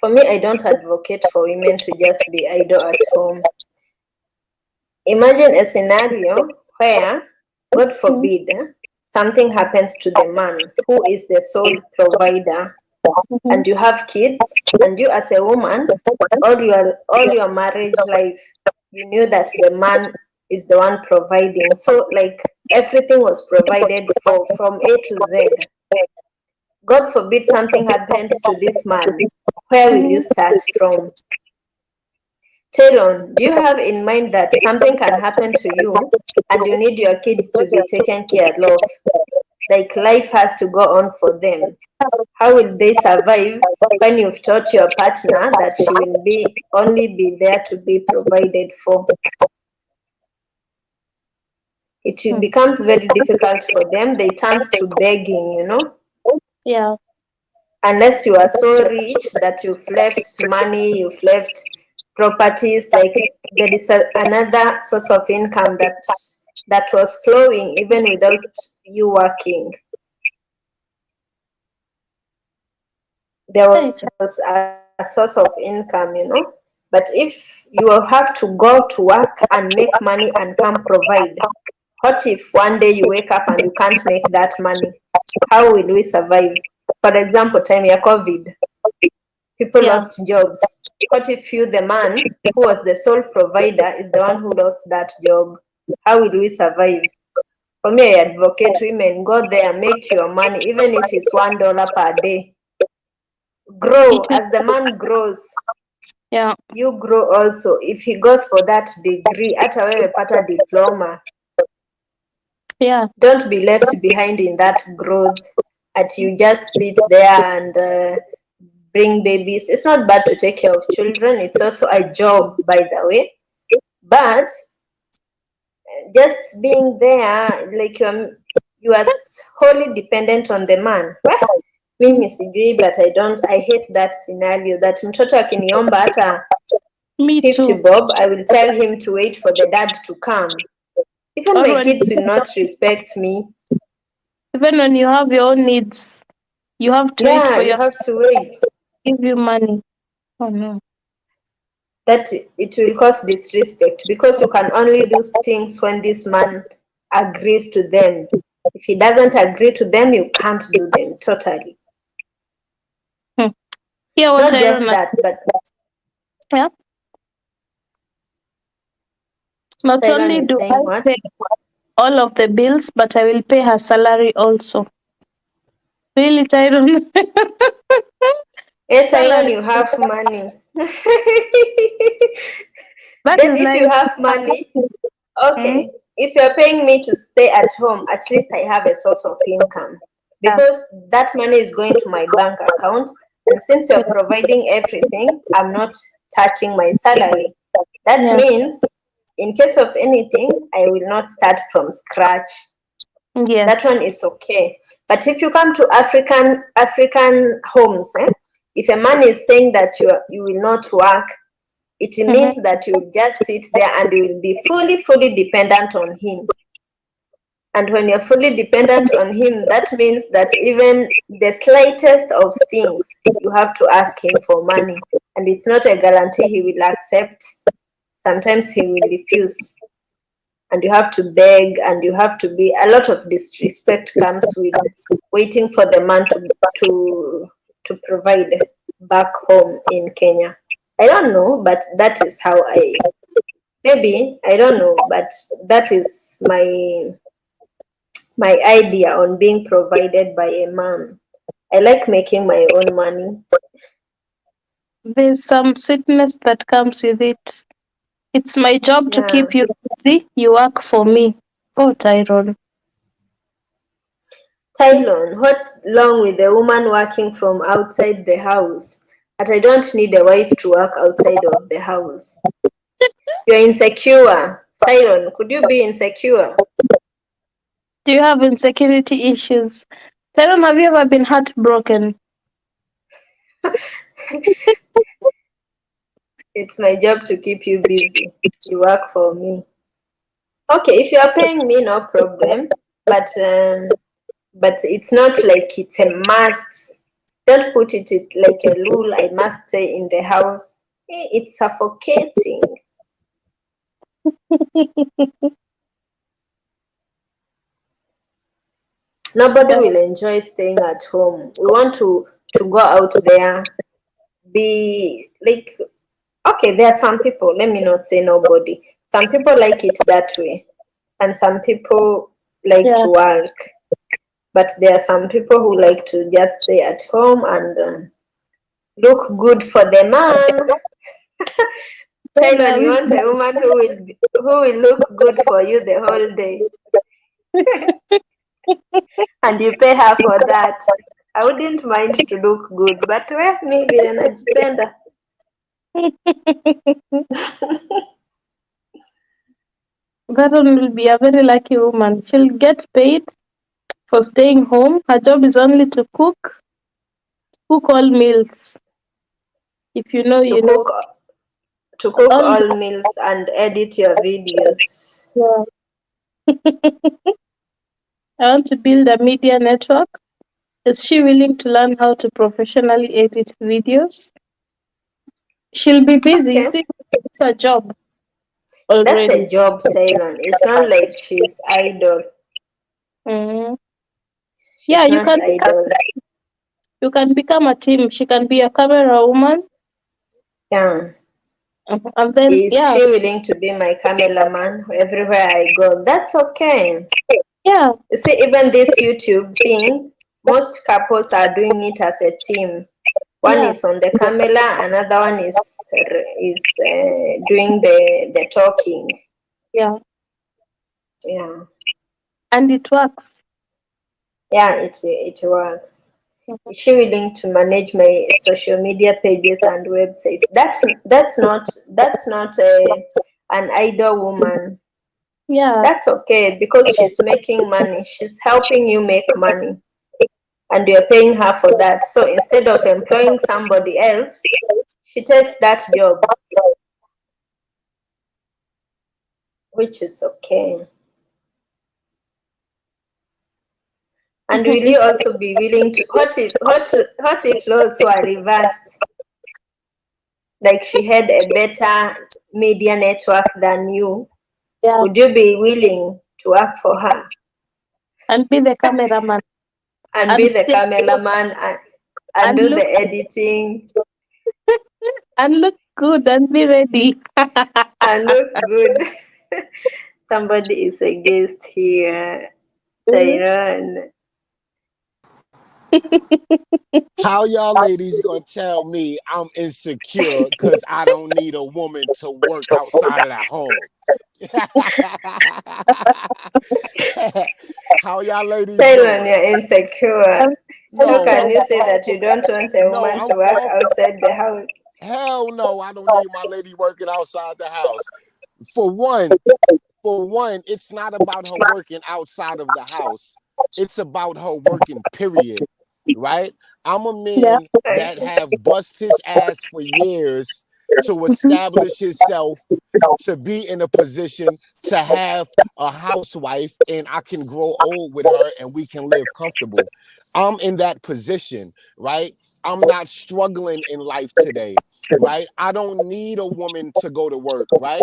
I don't advocate for women to just be idle at home. Imagine a scenario where, God Mhm. forbid, something happens to the man who is the sole provider, Mhm. and you have kids, and you as a woman, all your marriage life, you knew that the man is the one providing. So like everything was provided for from A to Z. God forbid something happens to this man. Where will you Mhm. start from? Talon, do you have in mind that something can happen to you and you need your kids to be taken care of? Like life has to go on for them. How will they survive when you've taught your partner that she will be only be there to be provided for? It Hmm. becomes very difficult for them. They turn to begging. Yeah. Unless you are so rich that you've left money, you've left properties, like there is another source of income that was flowing even without you working. There Hey. was a source of income. But if you have to go to work and make money and come provide, what if one day you wake up and you can't make that money? How will we survive? For example, time ya COVID, people Yeah. lost jobs. What if you, the man who was the sole provider, is the one who lost that job? How will we survive? For me, I advocate women go there, make your money, even if it's $1 per day. Grow. It will. As the man grows, Yeah. you grow also. If he goes for that degree, hata wewe pata diploma, Yeah. don't be left behind in that growth. At you just sit there and bring babies. It's not bad to take care of children. It's also a job, by the way. But just being there, like you are wholly dependent on the man. Well, mimi sijui, but I hate that scenario that mtoto akiniomba hata Me 50 too. bob, I will tell him to wait for the dad to come. Even Or my when kids will not respect me. even when you have your own needs, you have to wait Yeah, for you your have to wait. give you money. Oh no. That it will cause disrespect because you can only do things when this man agrees to them. If he doesn't agree to them, you can't do them totally. Hmm. Here what Not I just don't that, but yeah. Not Tylon only is do I saying what? pay all of the bills, but I will pay her salary also. Really, Tyrone? Hey, Tylon, Salary. you have money. That Then is if you nice. have money, Hmm? okay, if you're paying me to stay at home, at least I have a source of income Yeah. because that money is going to my bank account. And since you're providing everything, I'm not touching my salary. That Yeah. means, in case of anything, I will not start from scratch. That Yes. one is okay. But if you come to African homes, if a man is saying that you will not work, it Mm-hmm. means that you just sit there and you will be fully dependent on him. And when you're fully dependent on him, that means that even the slightest of things, you have to ask him for money. And it's not a guarantee he will accept. Sometimes he will refuse. And you have to beg, and you have to be, a lot of disrespect comes with waiting for the man to provide back home in Kenya. I don't know, but that is how maybe, I don't know, but that is my idea on being provided by a man. I like making my own money. There's some sweetness that comes with it. It's my job to Yeah. keep you busy. You work for me. Oh, Tyrone. Tylon, what's wrong with a woman working from outside the house? But I don't need a wife to work outside of the house. You're insecure. Tylon, could you be insecure? Do you have insecurity issues? Tyron, have you ever been heartbroken? It's my job to keep you busy. You work for me. Okay, if you are paying me, no problem. But it's not like it's a must. Don't put it like a rule. I must stay in the house. It's suffocating. Nobody will enjoy staying at home. We want to go out there, be like, okay, there are some people, let me not say nobody. Some people like it that way, and some people like to work. But there are some people who like to just stay at home and look good for the man. Taylor, you want a woman who will look good for you the whole day. And you pay her for that. I wouldn't mind to look good, but me vile najipenda. That one will be a very lucky woman. She'll get paid for staying home. Her job is only to cook all meals. If you know, you know. To cook all meals and edit your videos. Yeah. I want to build a media network. Is she willing to learn how to professionally edit videos? She'll be busy. Okay. You see, it's a job already. That's a job, Taylor. It's not like she's idle. Mm-hmm. Yeah, you can. Idle. You can become a team. She can be a camera woman. Yeah. And then, is she willing to be my cameraman everywhere I go? That's okay. Yeah. You see, even this YouTube thing, most couples are doing it as a team. One is on the camera, another one is doing the talking. Yeah. Yeah. And it works. Yeah, it works. Is she willing to manage my social media pages and websites? That's not an idle woman. Yeah. That's okay because she's making money. She's helping you make money. And you're paying her for that. So instead of employing somebody else, she takes that job. Which is okay. And will you also be willing to what if roles were reversed? Like she had a better media network than you. Yeah. Would you be willing to work for her? And be the cameraman. And be the cameraman and do the editing. And look good and be ready. And look good. Somebody is a guest here. Tyron. How y'all ladies gonna tell me I'm insecure because I don't need a woman to work outside of the home? How y'all ladies Tyron, you're insecure. No, how can you say that you don't want a woman to work outside the house? Hell no, I don't need my lady working outside the house. For one, it's not about her working outside of the house. It's about her working, period. Right? I'm a man that have bust his ass for years to establish himself to be in a position to have a housewife and I can grow old with her and we can live comfortable. I'm in that position, right? I'm not struggling in life today, right? I don't need a woman to go to work, right?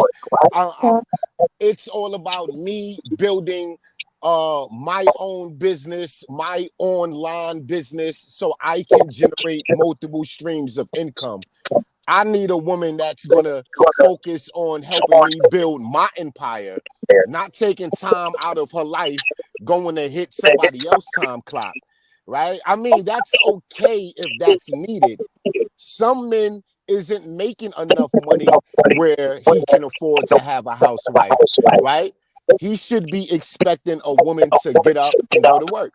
It's all about me building my own business, my online business, so I can generate multiple streams of income. I need a woman that's gonna focus on helping me build my empire, not taking time out of her life going to hit somebody else's time clock, right? I mean, that's okay if that's needed. Some men isn't making enough money where he can afford to have a housewife, right? He should be expecting a woman to get up and go to work.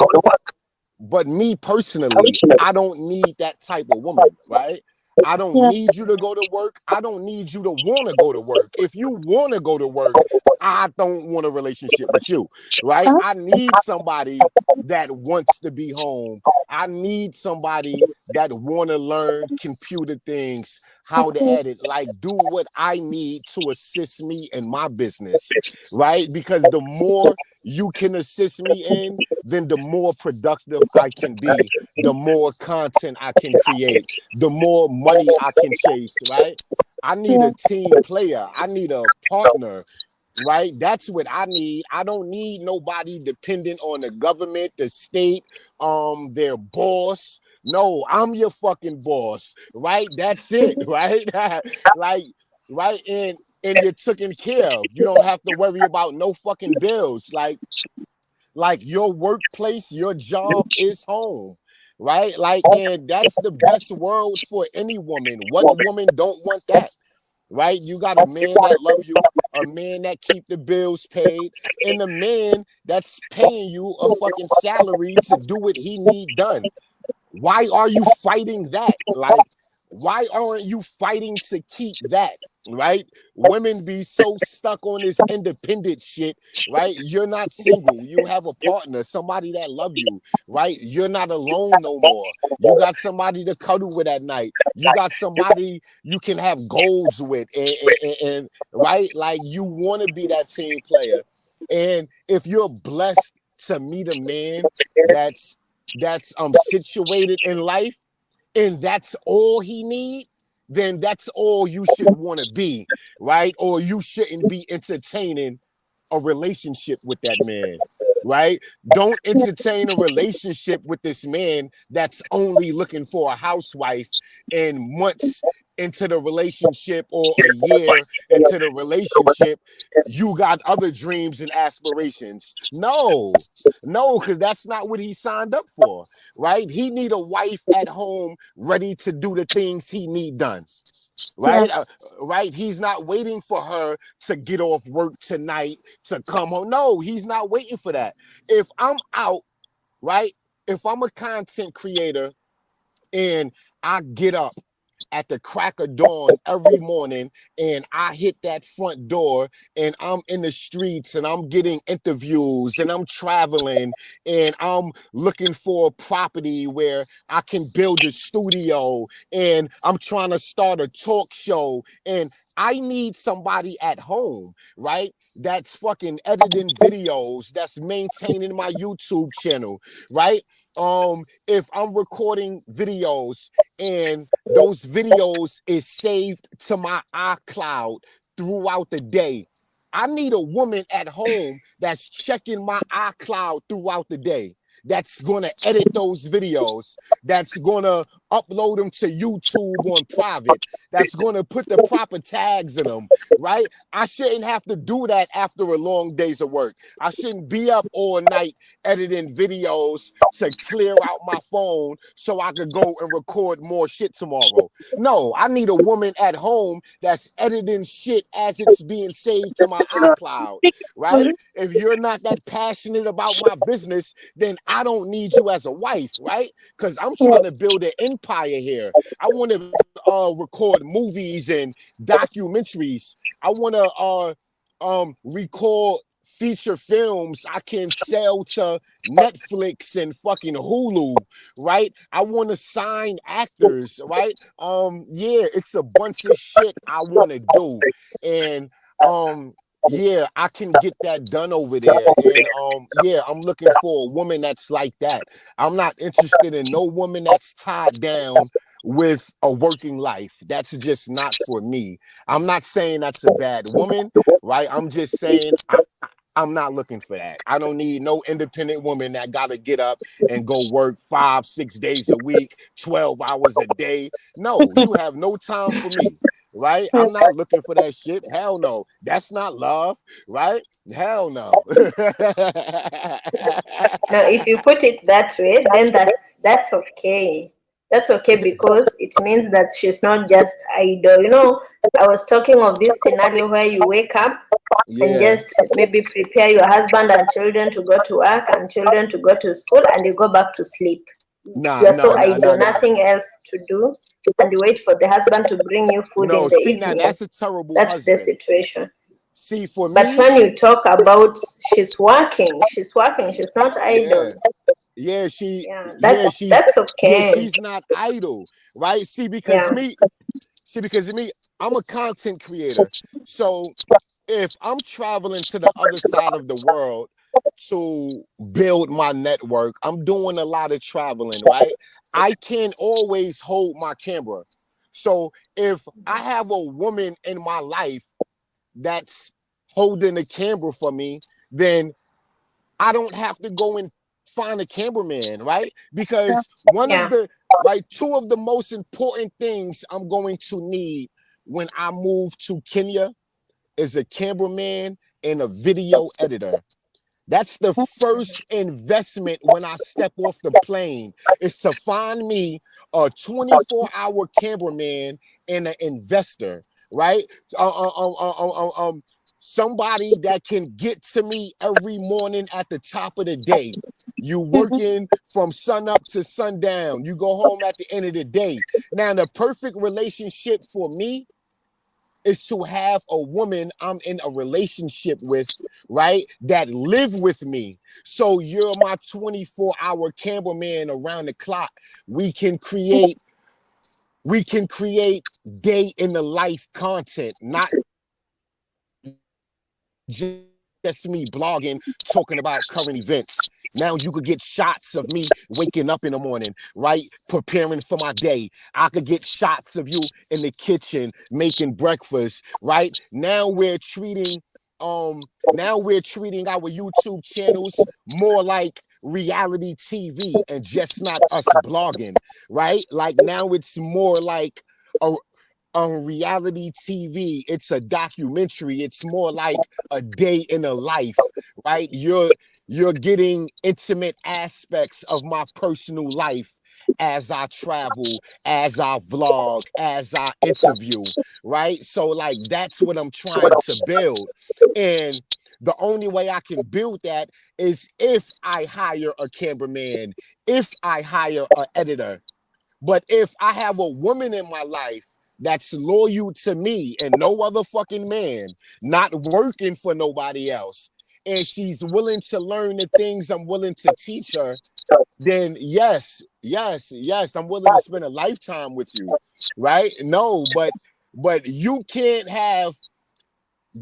But me personally, I don't need that type of woman, right? I don't Yeah. need you to go to work. I don't need you to want to go to work. If you want to go to work, I don't want a relationship with you, right? I need somebody that wants to be home. I need somebody that want to learn computer things, how to edit, like do what I need to assist me in my business, right? Because the more you can assist me in, then the more productive I can be, the more content I can create, the more money I can chase, right? I need Yeah. a team player. I need a partner, right? That's what I need. I don't need nobody dependent on the government, the state, their boss. No, I'm your fucking boss, right? That's it, right? Like, right? And you're taken care of. You don't have to worry about no fucking bills. Like your workplace, your job is home, right? Like, and that's the best world for any woman. What woman don't want that? Right? You got a man that love you, a man that keep the bills paid, and a man that's paying you a fucking salary to do what he need done. Why are you fighting that? Like, why aren't you fighting to keep that? Right? Women be so stuck on this independent shit, right? You're not single. You have a partner, somebody that love you, right? You're not alone no more. You got somebody to cuddle with at night. You got somebody you can have goals with, and right? Like you want to be that team player. And if you're blessed to meet a man that's situated in life and that's all he need, then that's all you should want to be, right? Or you shouldn't be entertaining a relationship with that man, right? Don't entertain a relationship with this man that's only looking for a housewife and months into the relationship or a year into the relationship, you got other dreams and aspirations. No, because that's not what he signed up for, right? He need a wife at home ready to do the things he need done. Right? Yeah. Right? He's not waiting for her to get off work tonight to come home. No, he's not waiting for that. If I'm out, right? If I'm a content creator and I get up at the crack of dawn every morning and I hit that front door and I'm in the streets and I'm getting interviews and I'm traveling and I'm looking for a property where I can build a studio and I'm trying to start a talk show and I need somebody at home, right? That's fucking editing videos, that's maintaining my YouTube channel, right? If I'm recording videos and those videos is saved to my iCloud throughout the day, I need a woman at home that's checking my iCloud throughout the day, that's going to edit those videos, that's going to upload them to YouTube on private, that's going to put the proper tags in them, right? I shouldn't have to do that after a long day's of work. I shouldn't be up all night editing videos to clear out my phone so I could go and record more shit tomorrow. No, I need a woman at home that's editing shit as it's being saved to my iCloud, right? If you're not that passionate about my business, then I don't need you as a wife, right? Because I'm trying to build an empire here. I want to record movies and documentaries. I want to record feature films I can sell to Netflix and fucking Hulu, right? I want to sign actors, right? Yeah, it's a bunch of shit I want to do. And yeah, I can get that done over there. And yeah, I'm looking for a woman that's like that. I'm not interested in no woman that's tied down with a working life. That's just not for me. I'm not saying that's a bad woman, right? I'm just saying I'm not looking for that. I don't need no independent woman that got to get up and go work 5-6 days a week, 12 hours a day. No, you have no time for me, right? I'm not looking for that shit. Hell no. That's not love, right? Hell no. Now, if you put it that way, then that's okay. That's okay because it means that she's not just idle. You know, I was talking of this scenario where you wake up and Yeah. just maybe prepare your husband and children to go to work and children to go to school, and you go back to sleep. Nah, You are nah, so nah, idle, nah, nah. nothing else to do, and you wait for the husband to bring you food in No, the see, now evening. that's a terrible That's the husband. situation. See, for But me, when you talk about she's not idle. yeah. Yeah, Yeah, she's that's okay. she's not idle, right? Yeah, Because of me, I'm a content creator. So if I'm traveling to the other side of the world to build my network, I'm doing a lot of traveling, right? I can't always hold my camera. So if I have a woman in my life that's holding the camera for me, then I don't have to go and find a cameraman, right? Because yeah, two of the most important things I'm going to need when I move to Kenya is a cameraman and a video editor. That's the first investment when I step off the plane, is to find me a 24-hour cameraman and an investor, right? Somebody that can get to me every morning at the top of the day. You working from sun up to sundown. You go home at the end of the day. Now, the perfect relationship for me is to have a woman I'm in a relationship with, right, that live with me. So you're my 24-hour cameraman around the clock. We can create day in the life content, not just me blogging, talking about current events. Now you could get shots of me waking up in the morning, right? Preparing for my day. I could get shots of you in the kitchen making breakfast, right? Now we're treating our YouTube channels more like reality TV and just not us blogging, right? Like now it's more like a on reality TV. It's a documentary. It's more like a day in a life, right? You're getting intimate aspects of my personal life as I travel, as I vlog, as I interview, right? So like that's what I'm trying to build. And the only way I can build that is if I hire a cameraman, if I hire an editor. But if I have a woman in my life that's loyal to me and no other fucking man, not working for nobody else, and she's willing to learn the things I'm willing to teach her, then yes, I'm willing to spend a lifetime with you, right? No, but you can't have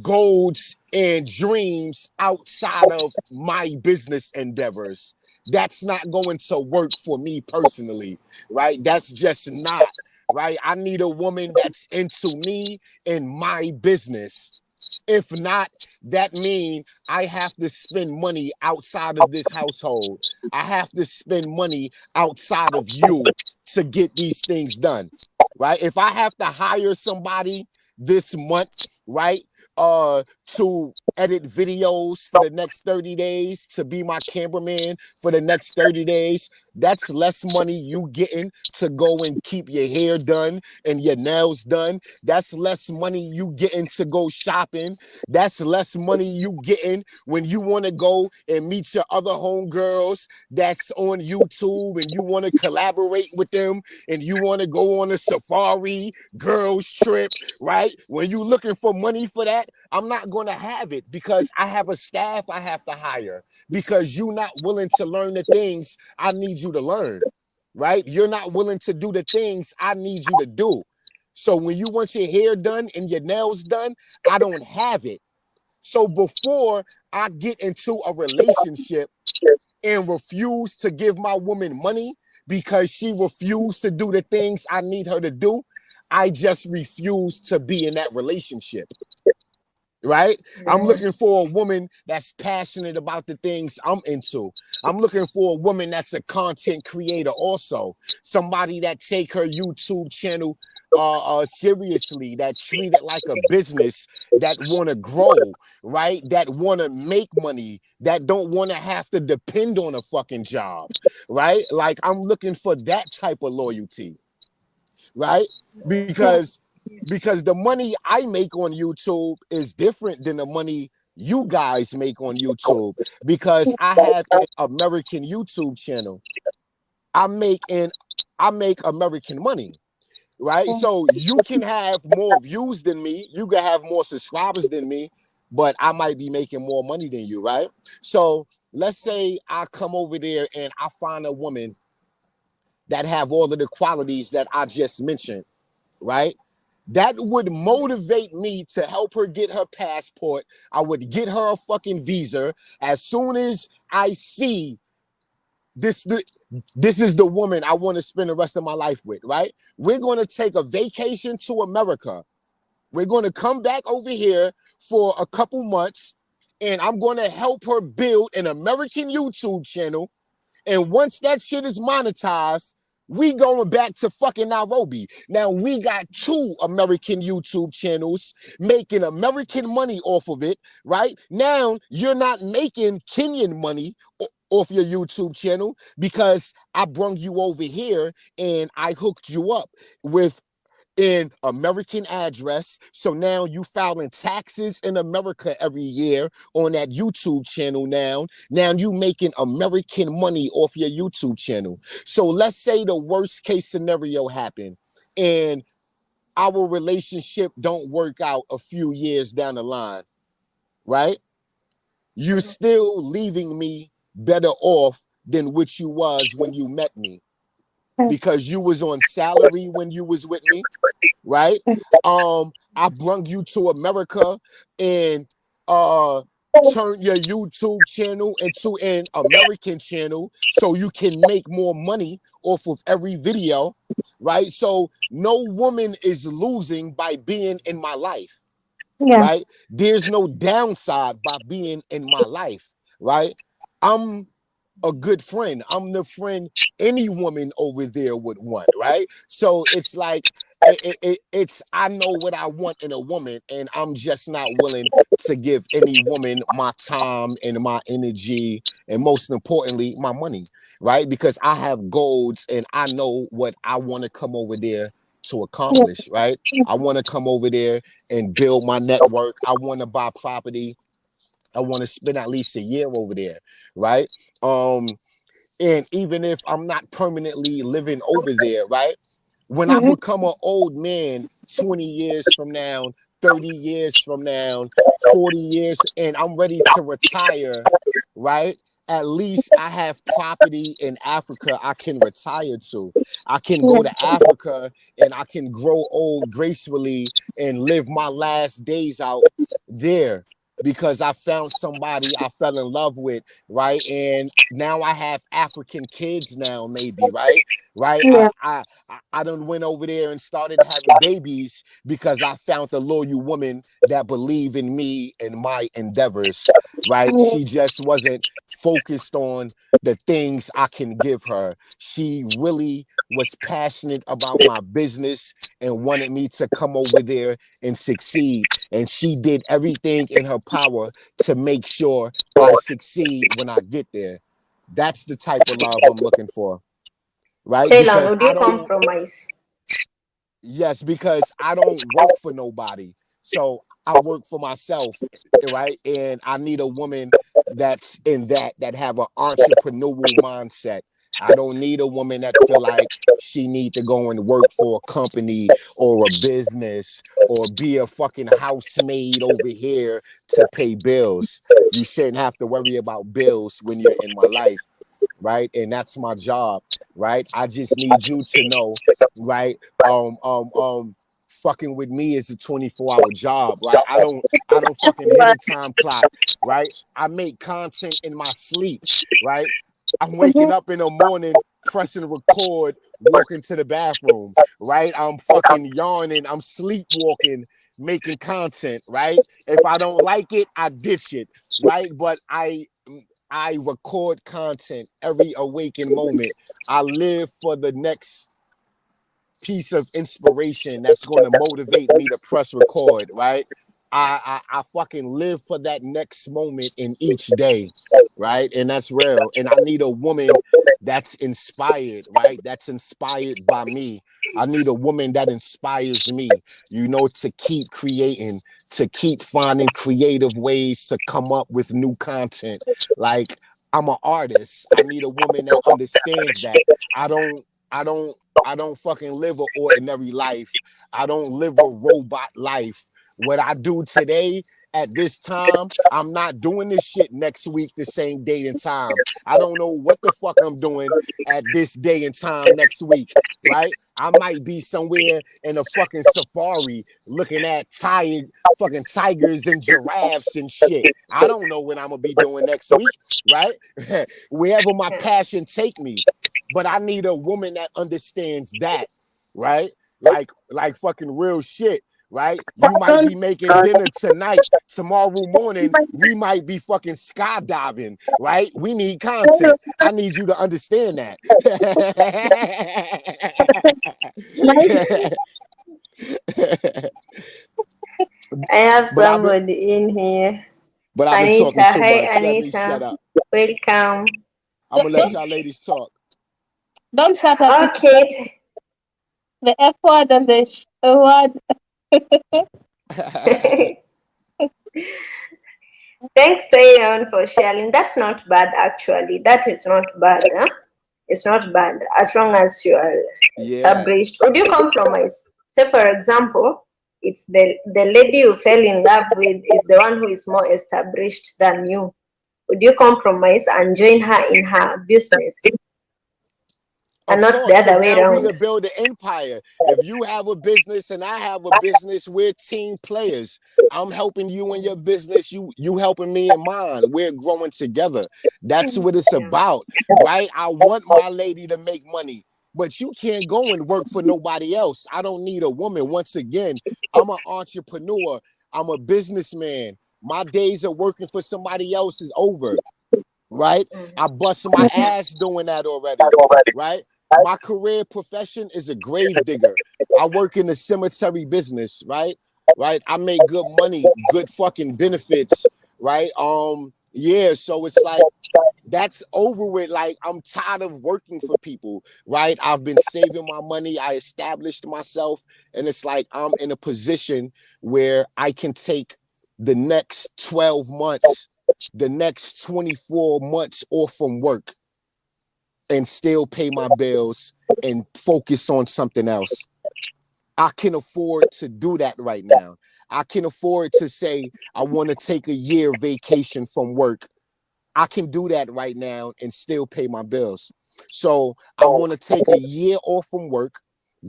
goals and dreams outside of my business endeavors. That's not going to work for me personally, right? That's just not, right? I need a woman that's into me and my business. If not, that means I have to spend money outside of this household. I have to spend money outside of you to get these things done, right? If I have to hire somebody this month, right, to edit videos for the next 30 days, to be my cameraman for the next 30 days, that's less money you getting to go and keep your hair done and your nails done. That's less money you getting to go shopping. That's less money you getting when you want to go and meet your other homegirls that's on YouTube and you want to collaborate with them and you want to go on a safari girls trip, right? When you looking for money for that, I'm not going to have it because I have a staff I have to hire, because you're not willing to learn the things I need you to learn, right? You're not willing to do the things I need you to do. So when you want your hair done and your nails done, I don't have it. So before I get into a relationship and refuse to give my woman money because she refused to do the things I need her to do, I just refuse to be in that relationship. Right? I'm looking for a woman that's passionate about the things I'm into. I'm looking for a woman that's a content creator also. Somebody that take her YouTube channel seriously, that treat it like a business, that want to grow, right? That want to make money, that don't want to have to depend on a fucking job, right? Like I'm looking for that type of loyalty, right? Because because the money I make on YouTube is different than the money you guys make on YouTube, because I have an American YouTube channel. I make American money, right? So you can have more views than me, you can have more subscribers than me, but I might be making more money than you, right? So let's say I come over there and I find a woman that have all of the qualities that I just mentioned, right? That would motivate me to help her get her passport. I would get her a fucking visa as soon as I see this is the woman I want to spend the rest of my life with, right? We're going to take a vacation to America. We're going to come back over here for a couple months, and I'm going to help her build an American YouTube channel. And once that shit is monetized, we going back to fucking Nairobi. Now we got 2 American YouTube channels making American money off of it, right? Now you're not making Kenyan money off your YouTube channel because I brung you over here and I hooked you up with an American address. So now you filing taxes in America every year on that YouTube channel now. Now you making American money off your YouTube channel. So let's say the worst case scenario happened and our relationship don't work out a few years down the line, right? You're still leaving me better off than what you was when you met me, because you was on salary when you was with me, right? I brung you to America and turn your YouTube channel into an American channel so you can make more money off of every video, right? So no woman is losing by being in my life, right? There's no downside by being in my life, right? I'm a good friend. I'm the friend any woman over there would want, right? So it's like it's I know what I want in a woman, and I'm just not willing to give any woman my time and my energy, and most importantly, my money, right? Because I have goals and I know what I want to come over there to accomplish, right? I want to come over there and build my network. I want to buy property. I want to spend at least a year over there, right? And even if I'm not permanently living over there, right? When I become an old man 20 years from now, 30 years from now, 40 years, and I'm ready to retire, right? At least I have property in Africa I can retire to. I can go to Africa and I can grow old gracefully and live my last days out there, because I found somebody I fell in love with, right? And now I have African kids now, maybe, right? Right? I done went over there and started having babies because I found a loyal woman that believed in me and my endeavors, right? She just wasn't focused on the things I can give her. She really was passionate about my business and wanted me to come over there and succeed. And she did everything in her power to make sure I succeed when I get there. That's the type of love I'm looking for, right? Taylor, Because would I you don't, compromise? yes, because I don't work for nobody. So I work for myself, right? And I need a woman that's in that have an entrepreneurial mindset. I don't need a woman that feel like she need to go and work for a company or a business or be a fucking housemaid over here to pay bills. You shouldn't have to worry about bills when you're in my life, right? And that's my job, right? I just need you to know, right? Fucking with me is a 24-hour job, right? I don't fucking hit a time clock, right? I make content in my sleep, right? I'm waking up in the morning, pressing record, walking to the bathroom, right? I'm fucking yawning, I'm sleepwalking, making content, right? If I don't like it, I ditch it, right? But I record content every awakened moment. I live for the next piece of inspiration that's going to motivate me to press record, right? I fucking live for that next moment in each day, right? And that's real. And I need a woman that's inspired, right? That's inspired by me. I need a woman that inspires me, to keep creating, to keep finding creative ways to come up with new content. Like, I'm an artist. I need a woman that understands that. I don't, I don't, I don't fucking live an ordinary life. I don't live a robot life. What I do today at this time, I'm not doing this shit next week, the same date and time. I don't know what the fuck I'm doing at this day and time next week, right? I might be somewhere in a fucking safari looking at fucking tigers and giraffes and shit. I don't know what I'm gonna be doing next week, right? Wherever my passion take me. But I need a woman that understands that, right? Like fucking real shit. Right? You might be making dinner tonight. Tomorrow morning, we might be fucking skydiving, right? We need content. I need you to understand that. I have But I've been somebody in here. but I've been Anita. talking too Hi, much. Let me shut Anita. up. Welcome. I'm gonna let y'all ladies talk. Don't shut up. Okay. The F word and the word. Thanks, Tayon, for sharing. That's not bad, actually. That is not bad. Huh? It's not bad as long as you are Yeah. established. Would you compromise? Say, for example, it's the lady you fell in love with is the one who is more established than you. Would you compromise and join her in her business and Of not the course, other because way now we around? can build an empire. If you have a business and I have a business, we're team players. I'm helping you in your business. You helping me in mine. We're growing together. That's what it's about, right? I want my lady to make money, but you can't go and work for nobody else. I don't need a woman. Once again, I'm an entrepreneur. I'm a businessman. My days of working for somebody else is over, right? I bust my ass doing that already, right? My career profession is a grave digger. I work in the cemetery business, right? Right. I make good money, good fucking benefits, right? Yeah, so it's like that's over with. Like, I'm tired of working for people, right? I've been saving my money. I established myself, and it's like I'm in a position where I can take the next 12 months, the next 24 months off from work and still pay my bills and focus on something else. I can afford to do that right now. I can afford to say I want to take a year vacation from work. I can do that right now and still pay my bills. So I want to take a year off from work,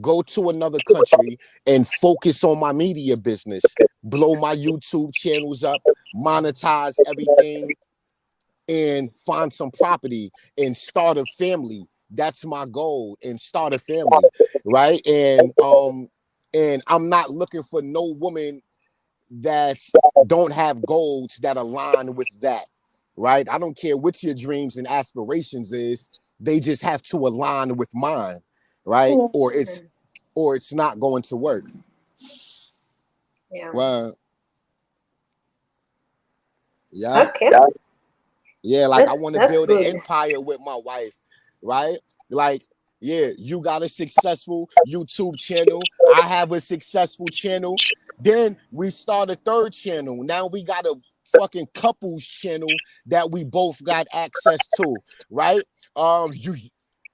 go to another country and focus on my media business, blow my YouTube channels up, monetize everything, and find some property and start a family. That's my goal, and start a family, right? And I'm not looking for no woman that don't have goals that align with that, right? I don't care what your dreams and aspirations is. They just have to align with mine, right? Or it's not going to work. Yeah. Well, yeah. Okay. Yeah, like I want to That's build an good. empire with my wife, right? Like, yeah, you got a successful YouTube channel. I have a successful channel. Then we start a third channel. Now we got a fucking couples channel that we both got access to, right?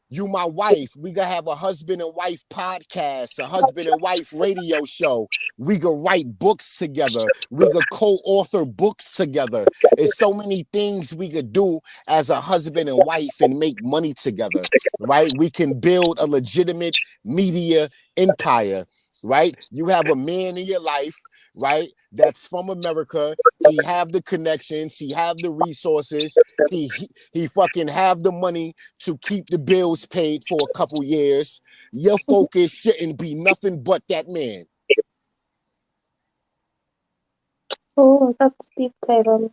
You my wife. We gonna have a husband and wife podcast, a husband and wife radio show. We could write books together. We could co-author books together. There's so many things we could do as a husband and wife and make money together, right? We can build a legitimate media empire, right? You have a man in your life, right? That's from America. He have the connections. He have the resources. He fucking have the money to keep the bills paid for a couple years. Your focus shouldn't be nothing but that man. Oh, that's deep, Tyrone.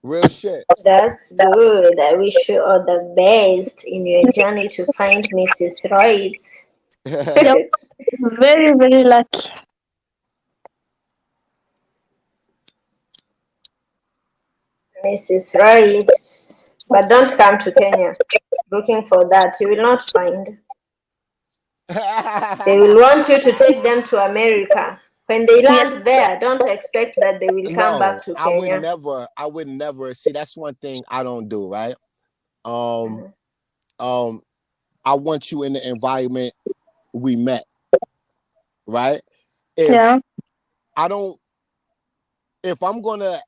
Real shit. That's good. I wish you all the best in your journey to find Mrs. Right. Yep. Very, very lucky. Mrs. Right. But don't come to Kenya looking for that. You will not find. They will want you to take them to America. When they Yeah. land there, don't expect that they will come No, back to I would Kenya. never. I would never. See, that's one thing I don't do. Right. Um. Mhm. Um. I want you in the environment we met. Right. If Yeah. I don't, if I'm gonna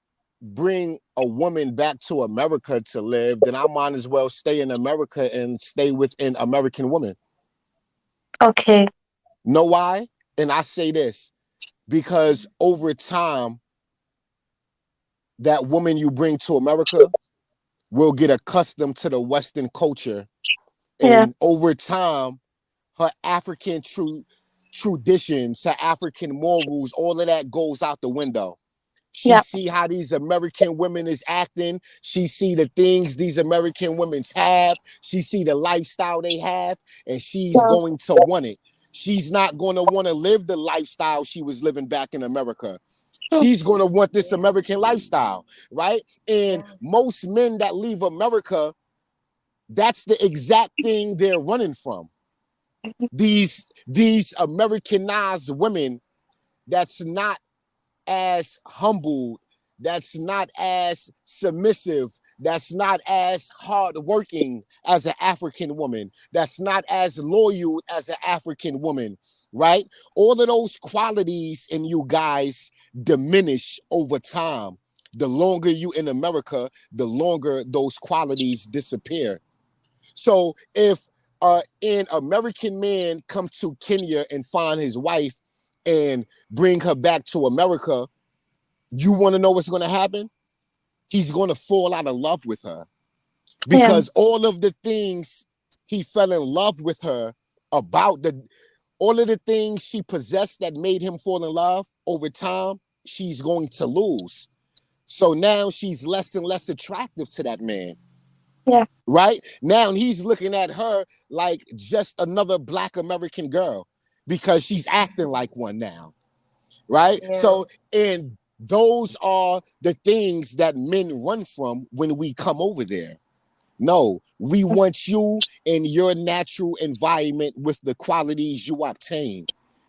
bring a woman back to America to live, then I might as well stay in America and stay within American women. Okay. Know why? And I say this because over time, that woman you bring to America will get accustomed to the Western culture. Yeah. And over time, her African traditions, her African morals, all of that goes out the window. She Yeah. see how these American women is acting. She see the things these American women have. She see the lifestyle they have, and she's Yeah. going to want it. She's not going to want to live the lifestyle she was living back in America. She's going to want this American lifestyle, right? And Yeah. most men that leave America, that's the exact thing they're running from. These Americanized women that's not as humble, that's not as submissive, that's not as hardworking as an African woman, that's not as loyal as an African woman, right? All of those qualities in you guys diminish over time. The longer you in America, the longer those qualities disappear. So if an American man come to Kenya and find his wife and bring her back to America, you want to know what's going to happen? He's going to fall out of love with her Yeah. because all of the things he fell in love with her about, all of the things she possessed that made him fall in love, over time, she's going to lose. So now she's less and less attractive to that man. Yeah. Right? Now he's looking at her like just another Black American girl because she's acting like one now. Right? Yeah. So, and those are the things that men run from when we come over there. No, we want you in your natural environment with the qualities you obtain.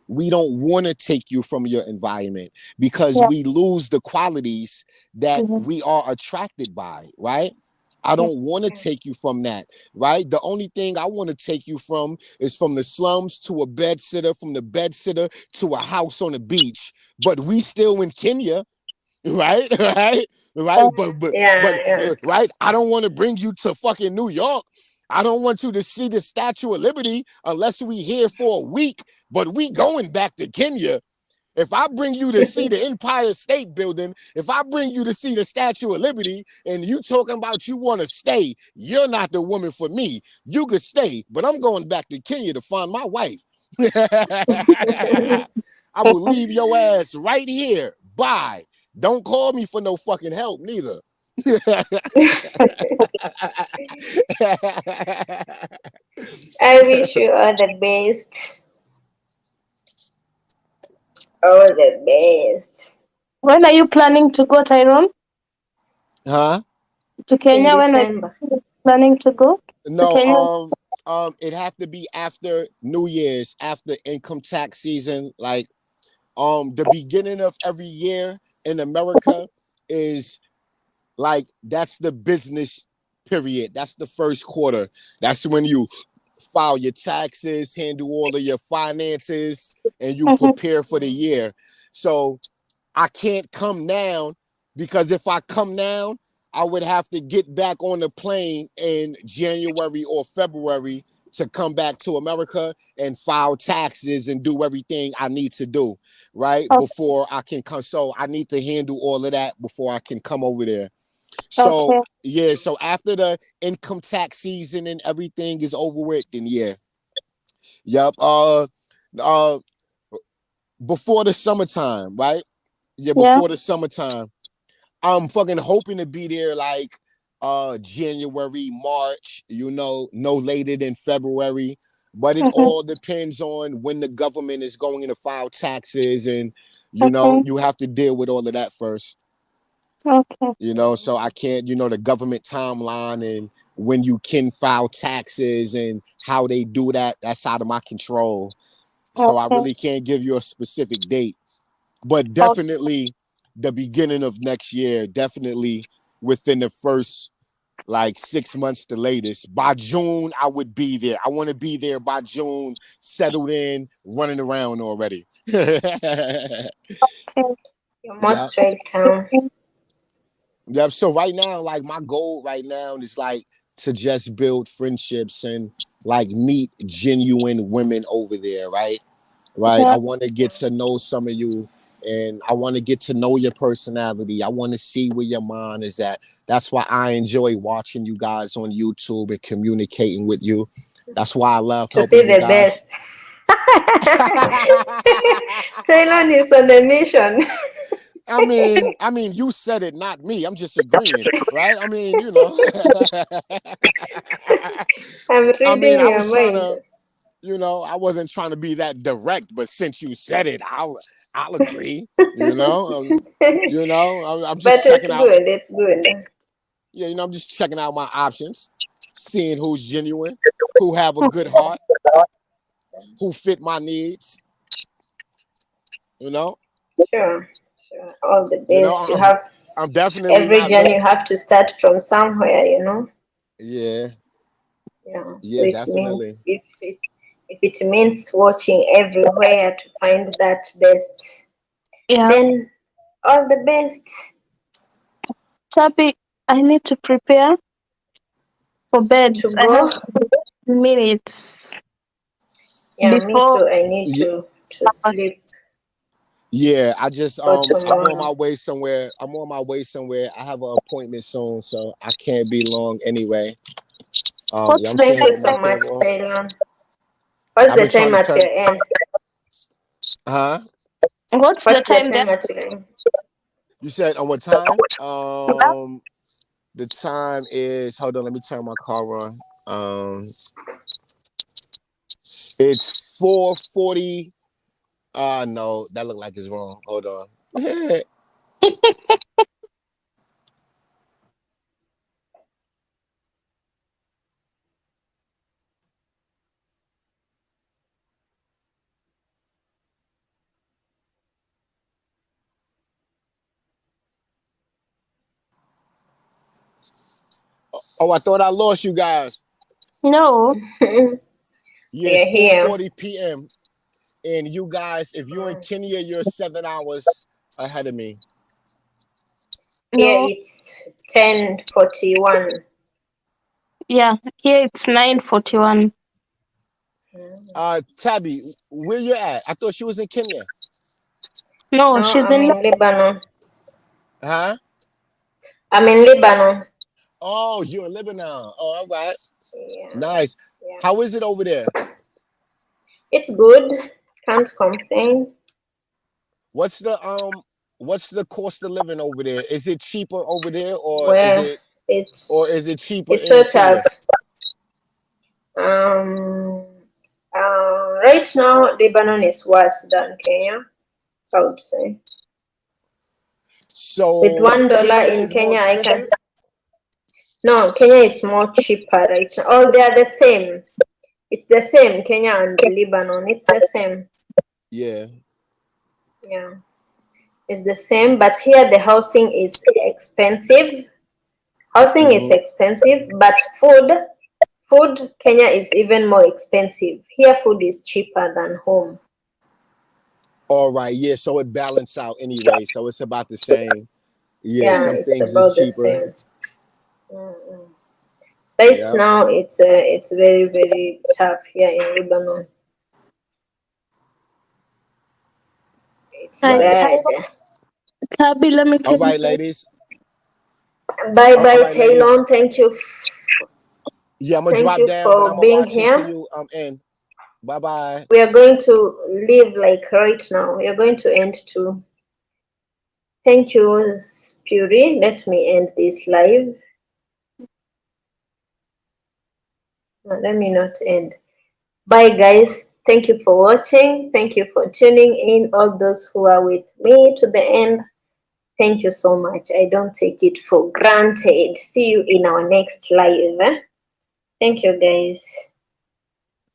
We don't want to take you from your environment because Yeah. we lose the qualities that Mhm. we are attracted by, right? I don't want to take you from that, right? The only thing I want to take you from is from the slums to a bed sitter, from the bed sitter to a house on the beach. But we still in Kenya, right? Right? But Yeah. right? I don't want to bring you to fucking New York. I don't want you to see the Statue of Liberty unless we here for a week. But we going back to Kenya. If I bring you to see the Empire State Building, if I bring you to see the Statue of Liberty, and you talking about you want to stay, you're not the woman for me. You could stay, but I'm going back to Kenya to find my wife. I will leave your ass right here. Bye. Don't call me for no fucking help, neither. I wish you all the best. All the best. When are you planning to go, Tyrone? Huh? To In Kenya? When are December. you planning to go to No, Kenya? it have to be after New Year's, after income tax season. Like, the beginning of every year in America is like, that's the business period. That's the first quarter. That's when you file your taxes, handle all of your finances, and you Mhm. prepare for the year. So I can't come down because if I come down, I would have to get back on the plane in January or February to come back to America and file taxes and do everything I need to do, right? Okay. Before I can come. So I need to handle all of that before I can come over there. So Okay. yeah, so after the income tax season and everything is over with, then yeah. Yep. Uh before the summertime, right? Yeah, Yeah. before the summertime. I'm fucking hoping to be there like January, March, no later than February. But it Mhm. all depends on when the government is going to file taxes, and Okay. you have to deal with all of that first. Okay. You know, so I can't, the government timeline and when you can file taxes and how they do that, that's out of my control. So I Okay. really can't give you a specific date, but definitely the beginning of next year, definitely within the first like 6 months, the latest. By June, I would be there. I want to be there by June, settled in, running around already. Okay. You're Yeah. most welcome. Yeah. So right now, like my goal right now is like to just build friendships and like meet genuine women over there, right? Right. Yeah. I want to get to know some of you and I want to get to know your personality. I want to see where your mind is at. That's why I enjoy watching you guys on YouTube and communicating with you. That's why I love To see helping you the guys. best. Ceylon is on a mission. I mean, you said it, not me. I'm just agreeing, right? I mean, I'm I mean, reading I your was trying mind. to, I wasn't trying to be that direct, but since you said it, I'll agree. I'm But just it's checking out. good. It's good. Yeah, I'm just checking out my options, seeing who's genuine, who have a good heart, who fit my needs. Sure. Sure. All the best. You I'm, have I'm definitely every not journey. You looking. have to start from somewhere. Yeah, Yeah. So yeah, it definitely. means if it means watching everywhere to find that best, Yeah. then all the best Tabi, I need to prepare for bed. to I have go. minutes Yeah, me before. too. I need Yeah, to sleep yeah. I just for I'm on tomorrow. my way somewhere. I have an appointment soon, so I can't be long anyway. Yeah, What's I'm the sitting Thank you here time? on my so thing much, off. Ceylon. What's I've the been trying time to at turn, your end? huh? What's the What's the time there? time at your end? You said on what time? The time is, hold on, let me turn my car on. It's 4:40. No, that looked like it's wrong. Hold on. Oh, I thought I lost you guys. No. Yeah, We it's are here. 4:40 p.m. And you guys, if you're in Kenya, you're 7 hours ahead of me. Here No. it's 10:41. Yeah. Here it's 9:41. Tabby, where you at? I thought she was in Kenya. No, No, she's I'm in. in Lebanon. Huh? I'm in Lebanon. Oh, you're in Lebanon. Oh, all right. Yeah, Nice. yeah. How is it over there? It's good. Can't complain. What's the cost of living over there? Is it cheaper over there Where it's is it cheaper it's in sort of Kenya? um right now Lebanon is worse than Kenya, I would say. With So $1 Kenya in is more Kenya, I can. expensive? No, Kenya is more cheaper right now. Oh, they are the same. It's the same, Kenya and Lebanon. It's the same. Yeah. Yeah, it's the same. But here the housing is expensive. Housing is Mm-hmm. expensive, but food, Kenya is even more expensive. Here food is cheaper than home. All right, yeah. So it balanced out anyway. So it's about the same. Yeah, Yeah, some it's things is about the cheaper. same. Mm-mm. Right Yeah. now, it's very very tough here in Lebanon. It's I, Right. bad. Tabi, let me All tell you. right, ladies. Bye All bye, right, ladies. Taylor. Yeah, I'm gonna Thank drop you down, but I'm for gonna being watch until here. you end. Bye bye. We are going to leave like right now. We are going to end too. Thank you, Spuri. Let me end this live. No, let me not end. Bye, guys. Thank you for watching. Thank you for tuning in. All those who are with me to the end. Thank you so much. I don't take it for granted. See you in our next live. Thank you, guys.